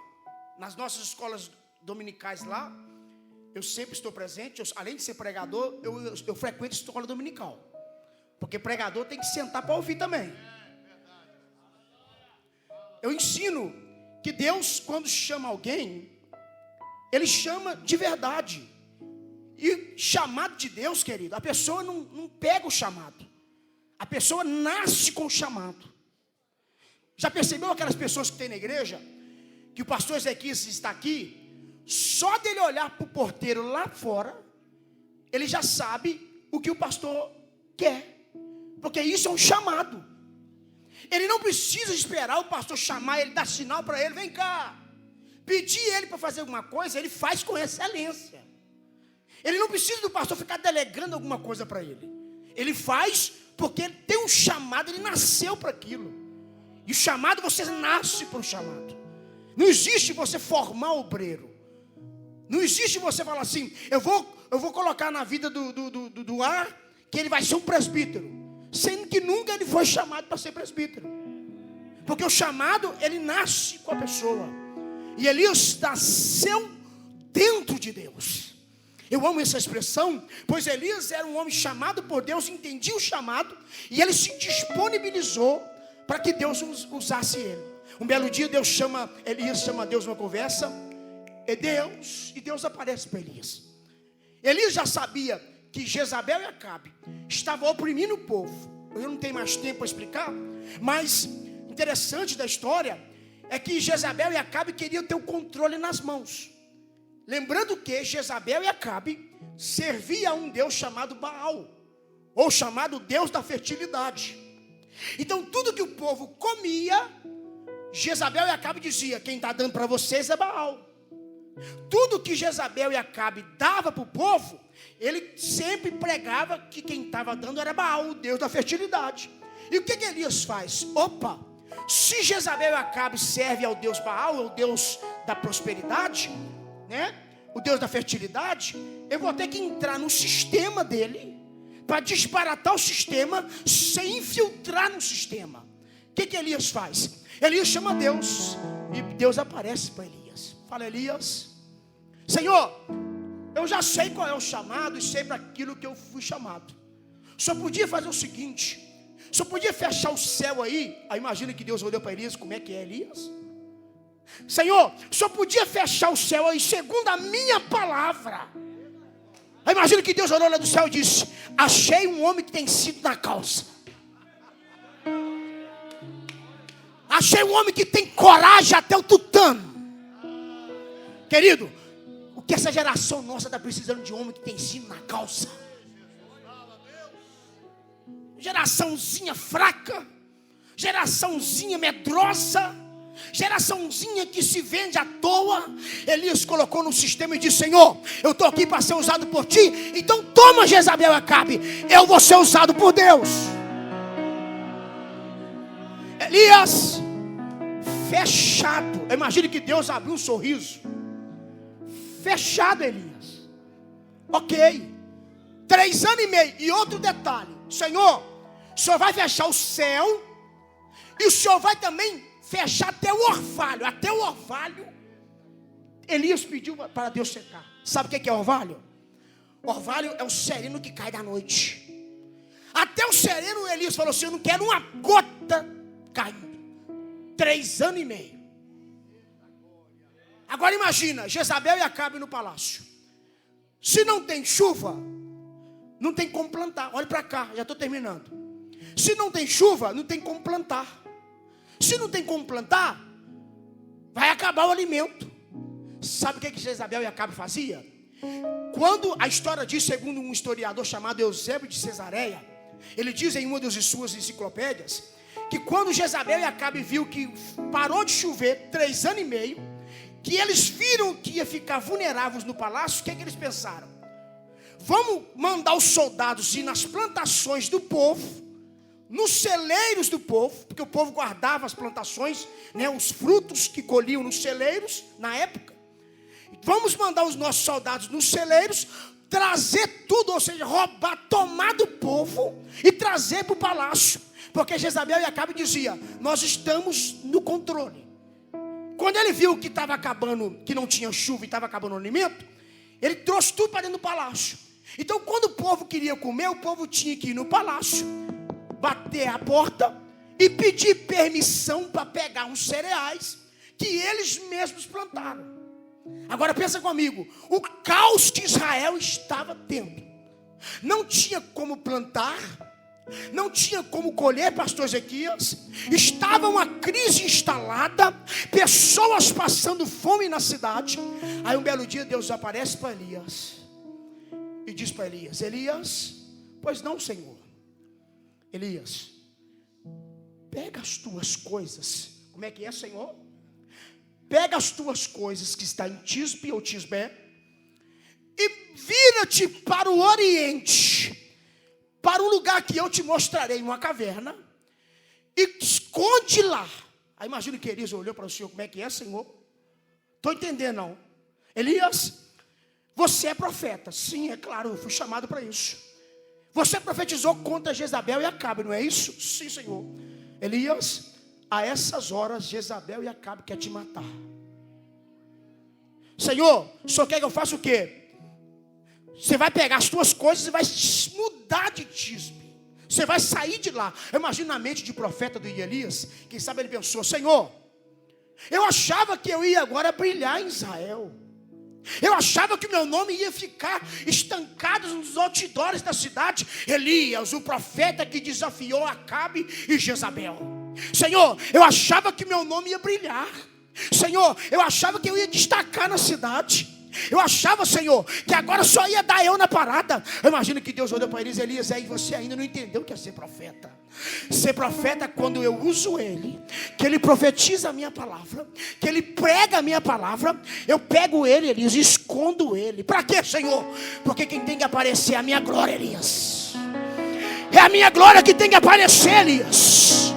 nas nossas escolas dominicais lá, eu sempre estou presente. Além de ser pregador, eu frequento a escola dominical, porque pregador tem que sentar para ouvir também. Eu ensino que Deus, quando chama alguém, Ele chama de verdade. E chamado de Deus, querido, a pessoa não pega o chamado. A pessoa nasce com o chamado. Já percebeu aquelas pessoas que tem na igreja? Que o pastor Ezequias está aqui, só dele olhar para o porteiro lá fora, ele já sabe o que o pastor quer. Porque isso é um chamado. Ele não precisa esperar o pastor chamar ele, dar sinal para ele, vem cá. Pedir ele para fazer alguma coisa, ele faz com excelência. Ele não precisa do pastor ficar delegando alguma coisa para ele. Ele faz porque ele tem um chamado, ele nasceu para aquilo. E o chamado, você nasce para o chamado. Não existe você formar obreiro. Não existe você falar assim, eu vou colocar na vida do ar que ele vai ser um presbítero. Sendo que nunca ele foi chamado para ser presbítero. Porque o chamado, ele nasce com a pessoa. E Elias nasceu dentro de Deus. Eu amo essa expressão, pois Elias era um homem chamado por Deus, entendia o chamado, e ele se disponibilizou para que Deus usasse ele. Um belo dia Elias chama Deus numa conversa, e Deus aparece para Elias. Elias já sabia que Jezabel e Acabe estavam oprimindo o povo. Eu não tenho mais tempo para explicar, mas interessante da história é que Jezabel e Acabe queriam ter o controle nas mãos. Lembrando que Jezabel e Acabe serviam a um Deus chamado Baal, ou chamado Deus da fertilidade. Então tudo que o povo comia, Jezabel e Acabe dizia, quem está dando para vocês é Baal. Tudo que Jezabel e Acabe dava para o povo, ele sempre pregava que quem estava dando era Baal, o Deus da fertilidade. E o que Elias faz? Opa, se Jezabel e Acabe servem ao Deus Baal, ao Deus da prosperidade, né? O Deus da fertilidade, eu vou ter que entrar no sistema dele para desbaratar o sistema sem infiltrar no sistema. O que Elias faz? Elias chama Deus e Deus aparece para Elias. Fala, Elias, Senhor, eu já sei qual é o chamado e sei para aquilo que eu fui chamado. Só podia fazer o seguinte, só podia fechar o céu aí. Aí imagina que Deus olhou para Elias, como é que é Elias? Senhor, só podia fechar o céu aí segundo a minha palavra. Aí imagina que Deus olhou lá do céu e disse, achei um homem que tem cinto na calça. Achei um homem que tem coragem até o tutano. Querido, o que essa geração nossa está precisando de homem que tem cinto na calça? Geraçãozinha fraca, geraçãozinha medrosa, geraçãozinha que se vende à toa. Elias colocou no sistema e disse, Senhor, eu estou aqui para ser usado por ti, então toma Jezabel e Acabe, eu vou ser usado por Deus. Elias, fechado, imagine que Deus abriu um sorriso. Fechado, Elias. Ok, 3 anos e meio. E outro detalhe, Senhor, o Senhor vai fechar o céu, e o Senhor vai também fechar até o orvalho. Até o orvalho Elias pediu para Deus secar. Sabe o que é orvalho? Orvalho é o sereno que cai da noite. Até o sereno Elias falou assim, eu não quero uma gota caindo. 3 anos e meio. Agora imagina, Jezabel e Acabe no palácio. Se não tem chuva, não tem como plantar. Olha para cá, já estou terminando. Se não tem chuva, não tem como plantar. Se não tem como plantar, vai acabar o alimento. Sabe o que Jezabel e Acabe fazia? Quando a história diz, segundo um historiador chamado Eusébio de Cesareia, ele diz em uma das suas enciclopédias, que quando Jezabel e Acabe viu que parou de chover 3 anos e meio, que eles viram que ia ficar vulneráveis no palácio, o que eles pensaram? Vamos mandar os soldados ir nas plantações do povo, nos celeiros do povo, porque o povo guardava as plantações, né, os frutos que colhiam nos celeiros na época. Vamos mandar os nossos soldados nos celeiros, trazer tudo, ou seja, roubar, tomar do povo e trazer para o palácio. Porque Jezabel e Acabe dizia, nós estamos no controle. Quando ele viu que estava acabando, que não tinha chuva e estava acabando o alimento, ele trouxe tudo para dentro do palácio. Então quando o povo queria comer, o povo tinha que ir no palácio, bater a porta e pedir permissão para pegar uns cereais que eles mesmos plantaram. Agora pensa comigo, o caos que Israel estava tendo. Não tinha como plantar, não tinha como colher, pastor Ezequias. Estava uma crise instalada, pessoas passando fome na cidade. Aí um belo dia Deus aparece para Elias e diz para Elias: Elias, pois não, Senhor. Elias, pega as tuas coisas. Como é que é, Senhor? Pega as tuas coisas que está em Tisbe ou Tisbé e vira-te para o oriente, para um lugar que eu te mostrarei, uma caverna, e esconde lá. Aí imagina que Elias olhou para o Senhor: como é que é, Senhor? Estou entendendo não. Elias, você é profeta. Sim, é claro, eu fui chamado para isso. Você profetizou contra Jezabel e Acabe, não é isso? Sim, Senhor. Elias, a essas horas Jezabel e Acabe querem te matar. Senhor, o Senhor quer que eu faça o quê? Você vai pegar as tuas coisas e vai mudar de Tisbe. Você vai sair de lá. Eu imagino na mente de profeta do Elias, quem sabe ele pensou: Senhor, eu achava que eu ia agora brilhar em Israel. Eu achava que o meu nome ia ficar estancado nos outdoors da cidade. Elias, o profeta que desafiou Acabe e Jezabel. Senhor, eu achava que meu nome ia brilhar. Senhor, eu achava que eu ia destacar na cidade. Eu achava, Senhor, que agora só ia dar eu na parada. Eu imagino que Deus olhou para Elias: Elias, aí você ainda não entendeu o que é ser profeta. Ser profeta é quando eu uso ele, que ele profetiza a minha palavra, que ele prega a minha palavra. Eu pego ele, Elias, e escondo ele. Para quê, Senhor? Porque quem tem que aparecer é a minha glória, Elias. É a minha glória que tem que aparecer, Elias.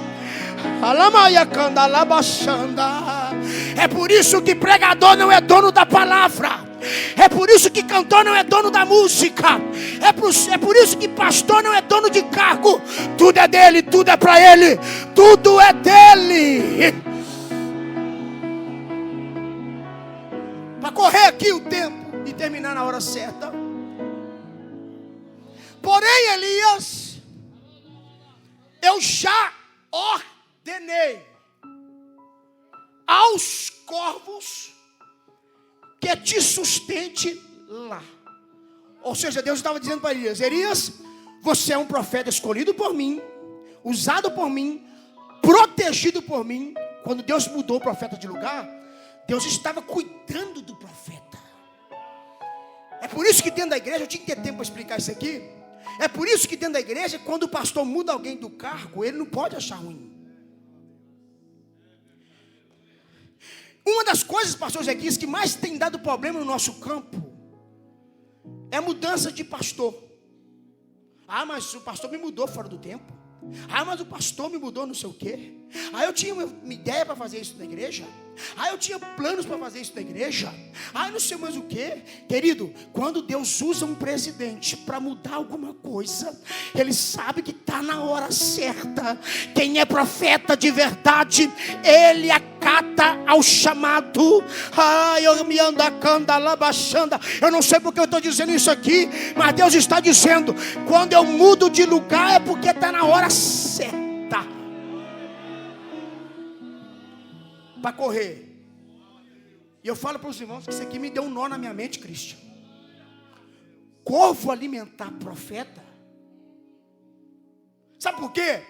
É por isso que pregador não é dono da palavra. É por isso que cantor não é dono da música. É por isso que pastor não é dono de cargo. Tudo é dele, tudo é para ele, tudo é dele. Para correr aqui o tempo e terminar na hora certa. Porém, Elias, eu já ordenei aos corvos que te sustente lá. Ou seja, Deus estava dizendo para Elias: Elias, você é um profeta escolhido por mim, usado por mim, protegido por mim. Quando Deus mudou o profeta de lugar, Deus estava cuidando do profeta. É por isso que dentro da igreja, eu tinha que ter tempo para explicar isso aqui. É por isso que dentro da igreja, quando o pastor muda alguém do cargo, ele não pode achar ruim. Uma das coisas, pastor Ezequias, que mais tem dado problema no nosso campo é mudança de pastor. Ah, mas o pastor me mudou fora do tempo. Ah, mas o pastor me mudou não sei o quê. Ah, eu tinha uma ideia para fazer isso na igreja. Ah, eu tinha planos para fazer isso na igreja. Ah, não sei mais o quê. Querido, quando Deus usa um presidente para mudar alguma coisa, Ele sabe que está na hora certa. Quem é profeta de verdade, ele acata ao chamado. Ah, eu me anda canda lá baixando. Eu não sei porque eu estou dizendo isso aqui, mas Deus está dizendo: quando eu mudo de lugar é porque está na hora certa. Para correr. E eu falo para os irmãos que isso aqui me deu um nó na minha mente, Cristian. Corvo alimentar profeta. Sabe por quê?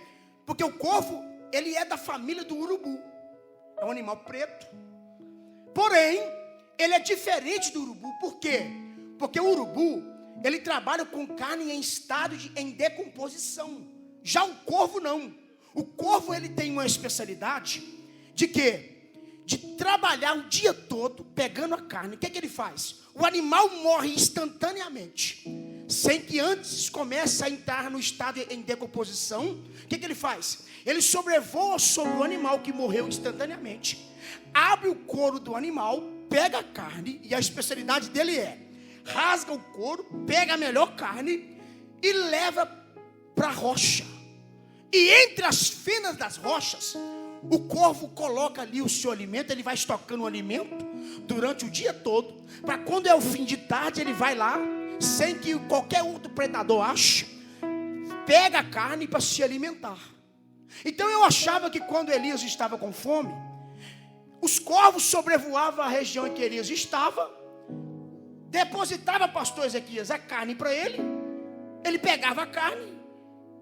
Porque o corvo, ele é da família do urubu. É um animal preto. Porém, ele é diferente do urubu. Por quê? Porque o urubu, ele trabalha com carne em estado em decomposição. Já o corvo não. O corvo, ele tem uma especialidade de quê? De trabalhar o dia todo pegando a carne. O que é que ele faz? O animal morre instantaneamente, sem que antes comece a entrar no estado em decomposição. O que é que ele faz? Ele sobrevoa sobre o animal que morreu instantaneamente, abre o couro do animal, pega a carne, e a especialidade dele é: rasga o couro, pega a melhor carne e leva para a rocha. E entre as fendas das rochas, o corvo coloca ali o seu alimento. Ele vai estocando o alimento durante o dia todo, para quando é o fim de tarde, ele vai lá, sem que qualquer outro predador ache, pega a carne para se alimentar. Então eu achava que quando Elias estava com fome, Os corvos sobrevoavam a região em que Elias estava, depositava, pastor Ezequias, a carne para ele, ele pegava a carne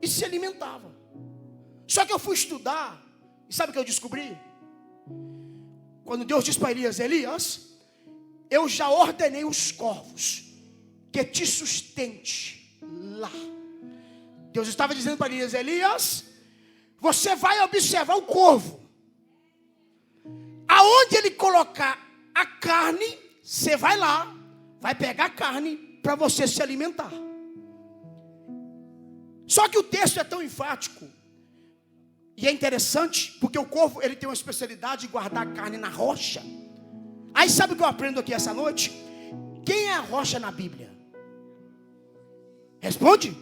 e se alimentava. Só que eu fui estudar, e sabe o que eu descobri? Quando Deus disse para Elias: Elias, eu já ordenei os corvos que te sustente lá. Deus estava dizendo para Elias: Elias, você vai observar o corvo. Aonde ele colocar a carne, você vai lá, vai pegar a carne para você se alimentar. Só que o texto é tão enfático, e é interessante, porque o corvo, ele tem uma especialidade de guardar a carne na rocha. Aí sabe o que eu aprendo aqui essa noite? Quem é a rocha na Bíblia? Responde.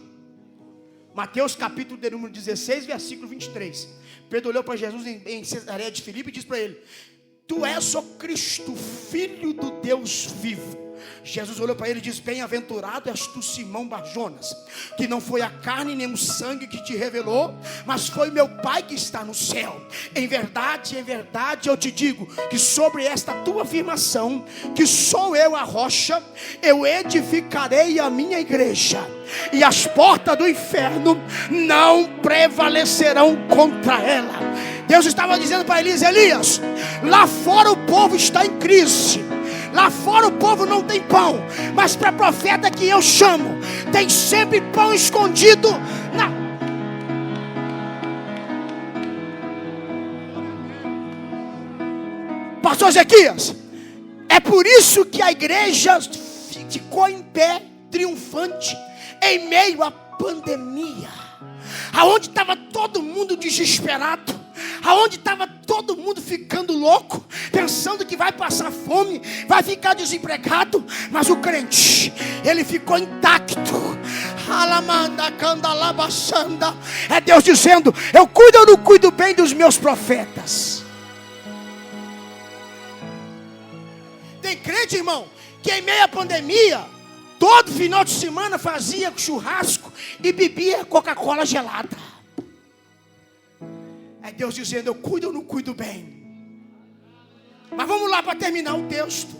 Mateus capítulo de número 16, versículo 23. Pedro olhou para Jesus em Cesareia de Filipe e disse para ele: Tu és o Cristo, Filho do Deus vivo. Jesus olhou para ele e disse: Bem-aventurado és tu, Simão Barjonas, que não foi a carne nem o sangue que te revelou, mas foi meu Pai que está no céu. Em verdade eu te digo, que sobre esta tua afirmação, que sou eu a rocha, eu edificarei a minha igreja, e as portas do inferno não prevalecerão contra ela. Deus estava dizendo para Elias: Elias, lá fora o povo está em crise, lá fora o povo não tem pão, mas para profeta que eu chamo, tem sempre pão escondido na... Pastor Ezequias, é por isso que a igreja ficou em pé, triunfante, em meio à pandemia, aonde estava todo mundo desesperado, aonde estava todo mundo ficando louco, pensando que vai passar fome, vai ficar desempregado, mas o crente, ele ficou intacto. É Deus dizendo: eu cuido ou não cuido bem dos meus profetas? Tem crente, irmão, que em meio à pandemia, todo final de semana fazia churrasco e bebia Coca-Cola gelada. É Deus dizendo: eu cuido ou não cuido bem? Mas vamos lá para terminar o texto.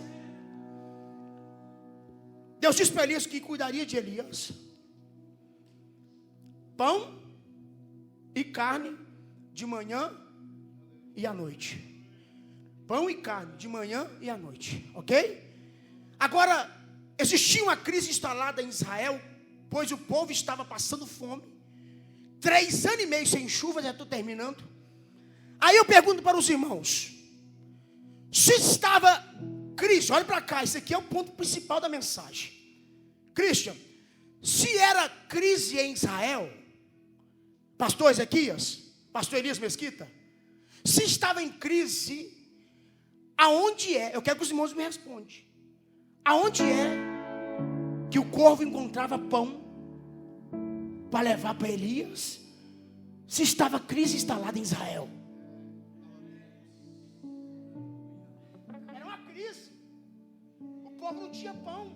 Deus disse para Elias que cuidaria de Elias. Pão e carne de manhã e à noite. Pão e carne de manhã e à noite, ok? Agora, existia uma crise instalada em Israel, pois o povo estava passando fome. 3 anos e meio sem chuva, já estou terminando. Aí eu pergunto para os irmãos: se estava crise, olha para cá, esse aqui é o ponto principal da mensagem. Christian, se era crise em Israel, pastor Ezequias, pastor Elias Mesquita, se estava em crise, aonde é? Eu quero que os irmãos me respondam. Aonde é que o corvo encontrava pão para levar para Elias, se estava crise instalada em Israel? Era uma crise. O povo não tinha pão.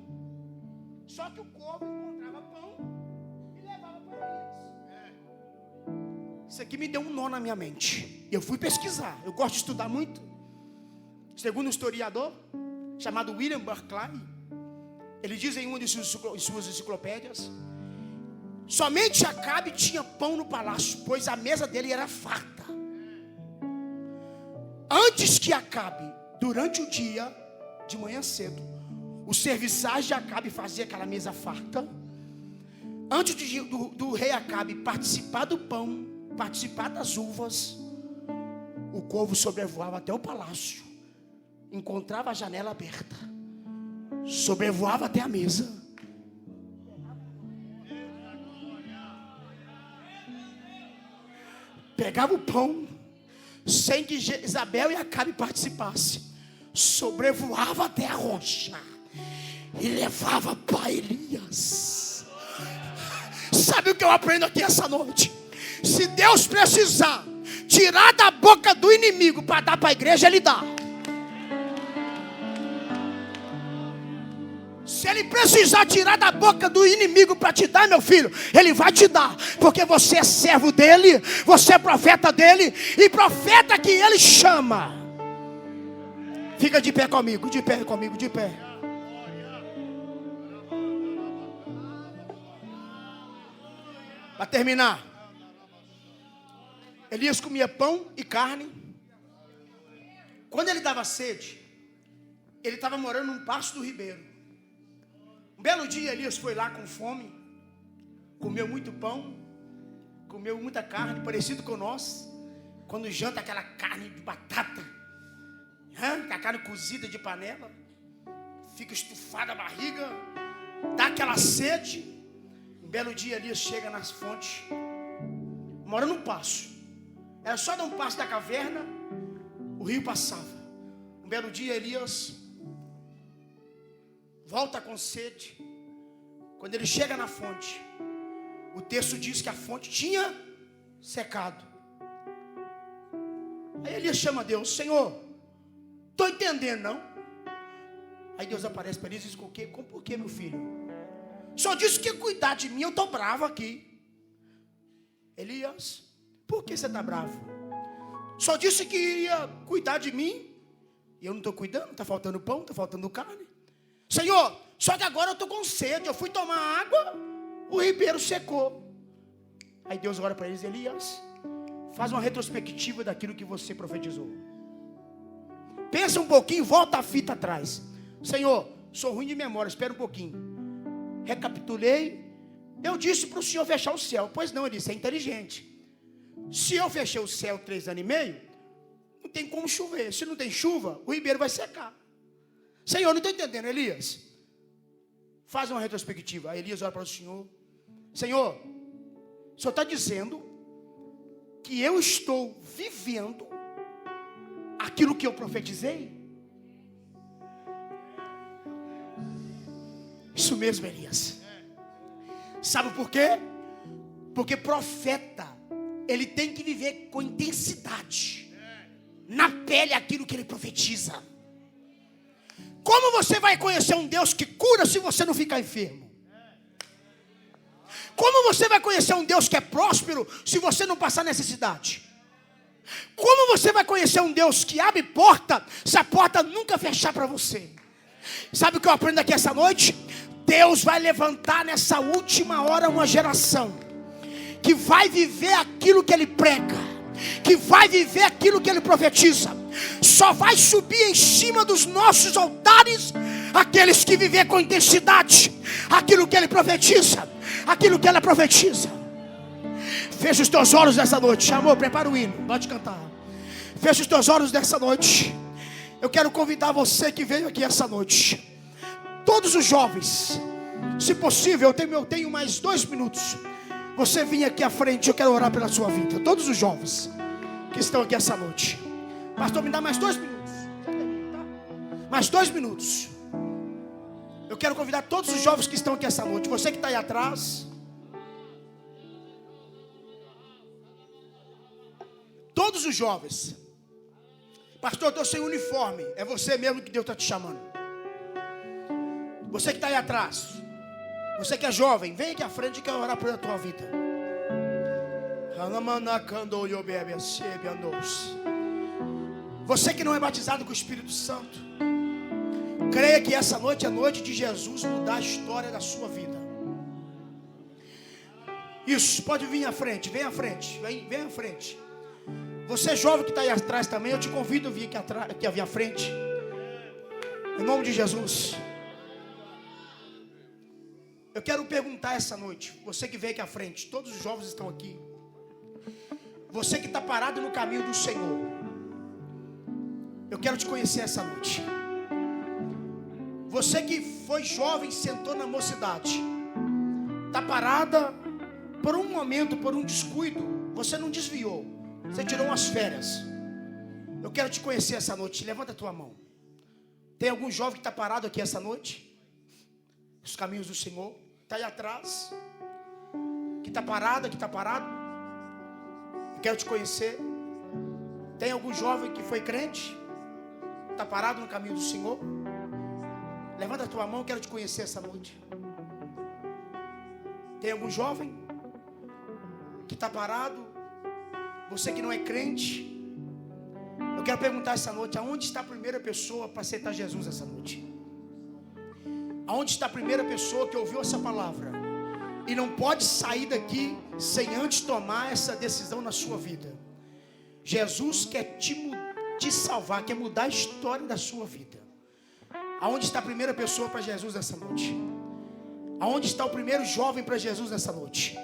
Só que o corvo encontrava pão e levava para Elias. Isso aqui me deu um nó na minha mente. Eu fui pesquisar. Eu gosto de estudar muito. Segundo um historiador chamado William Barclay, ele diz em uma de suas enciclopédias: somente Acabe tinha pão no palácio, pois a mesa dele era farta. Antes que Acabe, durante o dia, de manhã cedo, os serviçais de Acabe faziam aquela mesa farta. Antes do rei Acabe participar do pão, participar das uvas, o corvo sobrevoava até o palácio, encontrava a janela aberta, sobrevoava até a mesa, pegava o pão, sem que Isabel e Acabe participassem, sobrevoava até a rocha e levava para Elias. Sabe o que eu aprendo aqui essa noite? Se Deus precisar tirar da boca do inimigo para dar para a igreja, Ele dá. Se Ele precisar tirar da boca do inimigo para te dar, meu filho, Ele vai te dar, porque você é servo dEle, você é profeta dEle, e profeta que Ele chama, Fica de pé comigo, de pé comigo, de pé. Para terminar, Elias comia pão e carne. Quando ele dava sede, ele estava morando num passo do ribeiro. Um belo dia, Elias foi lá com fome, comeu muito pão, comeu muita carne, parecido com nós. Quando janta aquela carne de batata, a carne cozida de panela, fica estufada a barriga, dá aquela sede. Um belo dia, Elias chega nas fontes, mora num passo. Era só dar um passo da caverna, o rio passava. Um belo dia, Elias volta com sede. Quando ele chega na fonte, o texto diz que a fonte tinha secado. Aí Elias chama Deus: Senhor, estou entendendo não? Aí Deus aparece para Elias e diz: por quê, meu filho? Só disse que ia cuidar de mim, eu estou bravo aqui. Elias, por que você está bravo? Só disse que ia cuidar de mim, e eu não estou cuidando, está faltando pão, está faltando carne. Senhor, só que agora eu estou com sede, eu fui tomar água, o ribeiro secou. Aí Deus olha para eles: Elias, faz uma retrospectiva daquilo que você profetizou. Pensa um pouquinho, volta a fita atrás. Senhor, sou ruim de memória, espera um pouquinho. Recapitulei. Eu disse para o Senhor fechar o céu. Pois não, ele disse, é inteligente. Se eu fechei o céu 3 anos e meio, não tem como chover. Se não tem chuva, o ribeiro vai secar. Senhor, não estou entendendo, Elias. Faz uma retrospectiva. Aí Elias olha para o Senhor: Senhor, o Senhor está dizendo que eu estou vivendo aquilo que eu profetizei? Isso mesmo, Elias. Sabe por quê? Porque profeta, ele tem que viver com intensidade na pele aquilo que ele profetiza. Como você vai conhecer um Deus que cura se você não ficar enfermo? Como você vai conhecer um Deus que é próspero se você não passar necessidade? Como você vai conhecer um Deus que abre porta se a porta nunca fechar para você? Sabe o que eu aprendo aqui essa noite? Deus vai levantar nessa última hora uma geração que vai viver aquilo que Ele prega, que vai viver aquilo que Ele profetiza. Só vai subir em cima dos nossos altares aqueles que viver com intensidade aquilo que Ele profetiza, aquilo que ela profetiza. Fecha os teus olhos nessa noite. Amor, prepara o hino, pode cantar. Fecha os teus olhos nessa noite. Eu quero convidar você que veio aqui essa noite, todos os jovens, se possível, eu tenho mais 2 minutos. Você vinha aqui à frente, eu quero orar pela sua vida. Todos os jovens que estão aqui essa noite. Pastor, me dá mais 2 minutos. Mais 2 minutos. Eu quero convidar todos os jovens que estão aqui essa noite. Você que está aí atrás. Todos os jovens. Pastor, eu estou sem uniforme. É você mesmo que Deus está te chamando. Você que está aí atrás, você que é jovem, vem aqui à frente e quero orar pela tua vida. Você que não é batizado com o Espírito Santo, creia que essa noite é a noite de Jesus mudar a história da sua vida. Isso, pode vir à frente, vem à frente, vem à frente. Você jovem que está aí atrás também, eu te convido a vir aqui à frente. Em nome de Jesus. Eu quero perguntar essa noite, você que veio aqui à frente, todos os jovens estão aqui. Você que está parado no caminho do Senhor, eu quero te conhecer essa noite. Você que foi jovem, sentou na mocidade, está parada por um momento, por um descuido, você não desviou, você tirou umas férias. Eu quero te conhecer essa noite, levanta a tua mão. Tem algum jovem que está parado aqui essa noite? Os caminhos do Senhor, está aí atrás, que está parado, eu quero te conhecer. Tem algum jovem que foi crente, está parado no caminho do Senhor? Levanta a tua mão, eu quero te conhecer essa noite. Tem algum jovem que está parado, você que não é crente, eu quero quero perguntar essa noite, aonde está a primeira pessoa para aceitar Jesus essa noite? Aonde está a primeira pessoa que ouviu essa palavra e não pode sair daqui sem antes tomar essa decisão na sua vida? Jesus quer te salvar, quer mudar a história da sua vida. Aonde está a primeira pessoa para Jesus nessa noite? Aonde está o primeiro jovem para Jesus nessa noite?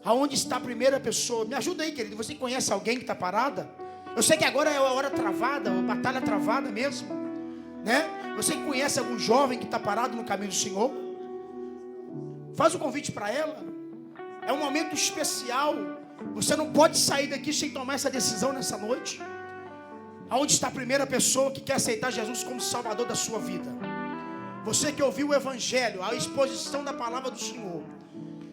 Aonde está a primeira pessoa? Me ajuda aí, querido. Você conhece alguém que está parada? Eu sei que agora é a hora travada, a batalha travada mesmo, né? Você conhece algum jovem que está parado no caminho do Senhor? Faz um convite para ela. É um momento especial. Você não pode sair daqui sem tomar essa decisão nessa noite. Aonde está a primeira pessoa que quer aceitar Jesus como Salvador da sua vida? Você que ouviu o Evangelho, a exposição da palavra do Senhor.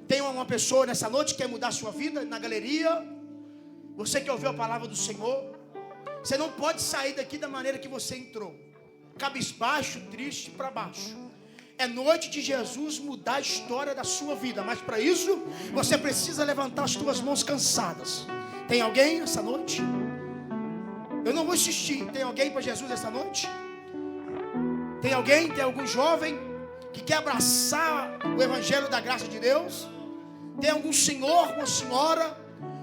Tem uma pessoa nessa noite que quer mudar a sua vida na galeria. Você que ouviu a palavra do Senhor. Você não pode sair daqui da maneira que você entrou, cabisbaixo, triste, para baixo. É noite de Jesus mudar a história da sua vida. Mas para isso, você precisa levantar as suas mãos cansadas. Tem alguém essa noite? Eu não vou insistir. Tem alguém para Jesus essa noite? Tem alguém? Tem algum jovem que quer abraçar o Evangelho da graça de Deus? Tem algum senhor, uma senhora?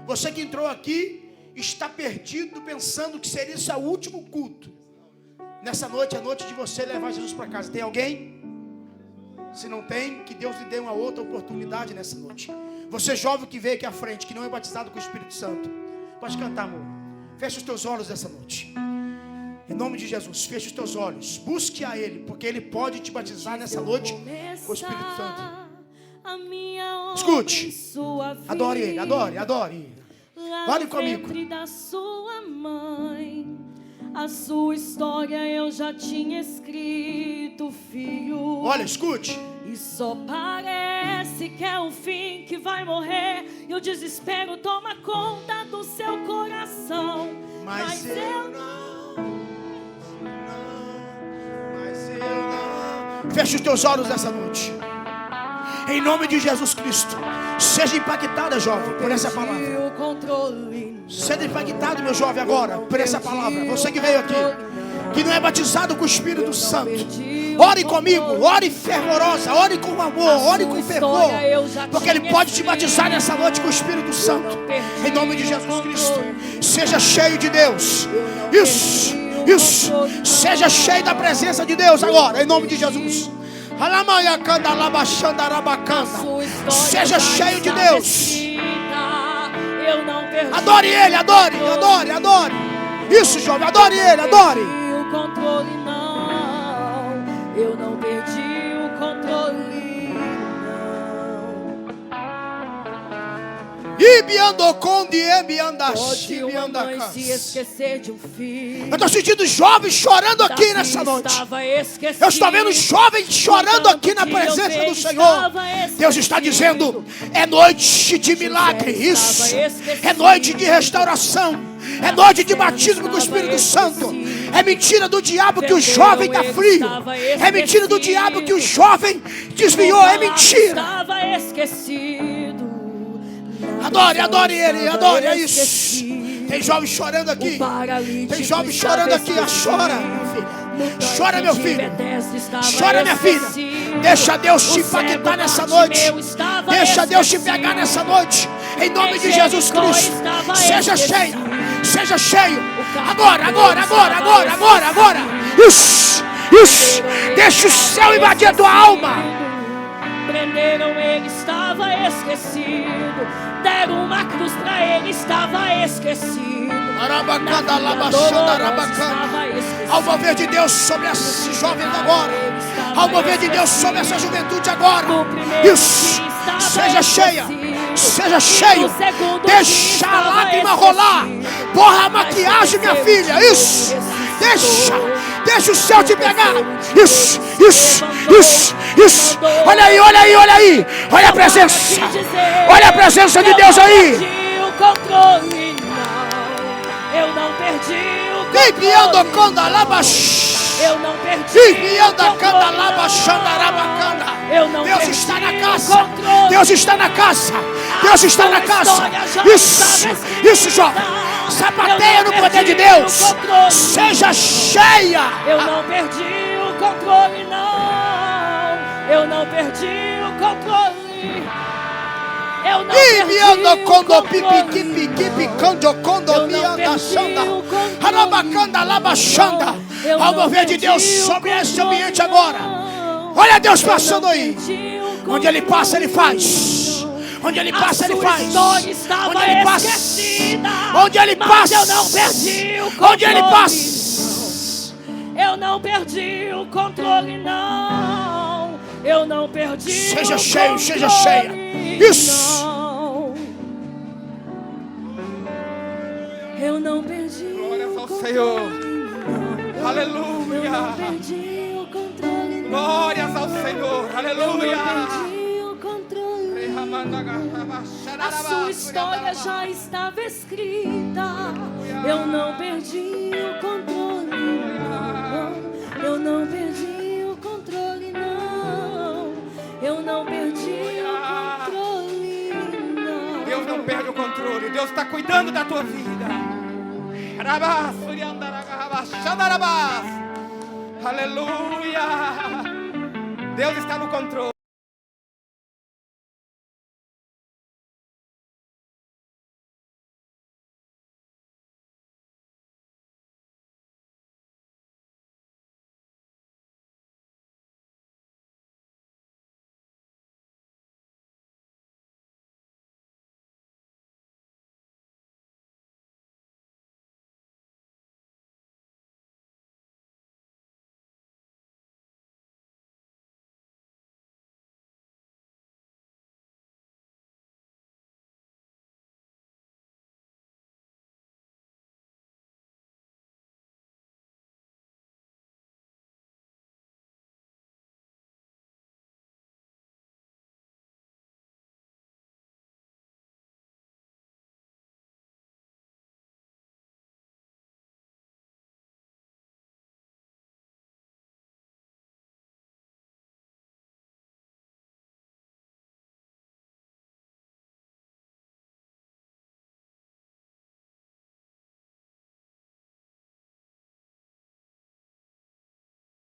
Você que entrou aqui está perdido, pensando que seria esse o último culto. Nessa noite é noite de você levar Jesus para casa. Tem alguém? Se não tem, que Deus lhe dê uma outra oportunidade nessa noite. Você jovem que veio aqui à frente, que não é batizado com o Espírito Santo, pode cantar, amor. Feche os teus olhos nessa noite. Em nome de Jesus, feche os teus olhos. Busque a Ele, porque Ele pode te batizar nessa noite com o Espírito Santo. Escute. Adore Ele, adore, adore. Ore comigo.
Da sua mãe, a sua história eu já tinha escrito, filho.
Olha, escute.
E só parece que é o fim, que vai morrer, e o desespero toma conta do seu coração.
Mas eu não. Feche os teus olhos nessa noite. Em nome de Jesus Cristo. Seja impactada, jovem, por essa palavra. Seja impactado, meu jovem, agora, por essa palavra. Você que veio aqui, que não é batizado com o Espírito Santo, ore comigo, ore fervorosa, ore com amor, ore com fervor, porque Ele pode te batizar nessa noite com o Espírito Santo. Em nome de Jesus Cristo. Seja cheio de Deus. Isso. Seja cheio da presença de Deus agora, em nome de Jesus. Seja cheio de Deus. Adore Ele, adore. Isso, jovem, adore Ele, adore.
O controle não, eu não perdi o controle. Pode uma mãe se esquecer de um filho.
Eu estou sentindo jovens chorando aqui nessa noite. Eu estou vendo jovens chorando aqui na presença do Senhor. Deus está dizendo: é noite de milagre. Isso. É noite de restauração. É noite de batismo com o Espírito Santo. É mentira do diabo que o jovem está frio. É mentira do diabo que o jovem desviou. É mentira.
Estava esquecido.
Adore Ele, adore, é isso. Tem jovens chorando aqui. Tem jovens chorando aqui. Chora, minha filha. Chora, meu filho. Chora, minha filha. Deixa Deus te impactar nessa noite. Deixa Deus te pegar nessa noite. Em nome de Jesus Cristo. Seja cheia. Seja cheio. Agora. Isso. Deixa o céu invadir a tua alma.
Prenderam ele, estava esquecido. Deram uma cruz pra ele, estava esquecido.
Ao mover de Deus sobre esses jovens agora. Ao mover de Deus sobre essa juventude agora. Isso. Seja cheia. Seja cheio. Deixa a lágrima rolar. Borra a maquiagem, minha filha. Isso. Deixa o céu te pegar. Isso. Olha aí. Olha a presença. Olha a presença de Deus aí.
Eu não perdi o controle.
Eu não perdi o controle. Deus está na casa. Deus está na casa. Isso, jovem. sapateia no poder de Deus. Seja cheia.
Eu não perdi o controle, não. Eu não perdi o controle. Eu não perdi o controle.
Ao mover de Deus sobre esse ambiente agora. Olha Deus passando aí. Onde Ele passa, Ele faz. Onde Ele passa, Ele faz. Onde Ele passa, onde Ele passa,
eu não perdi o controle.
onde Ele passa.
Eu não perdi o controle, não. Eu não perdi
Seja
o
cheio,
controle,
seja cheia. Isso.
não. Eu não perdi.
Glórias ao
o controle,
Senhor.
não. Eu
Aleluia.
não perdi o controle, não.
Glórias ao Senhor.
Eu
Aleluia.
não perdi o controle. A sua história já estava escrita. Eu não perdi o controle, não. Eu não perdi o controle, não. Eu não perdi o controle, não.
Deus não perde o controle. Deus está cuidando da tua vida. Aleluia. Deus está no controle.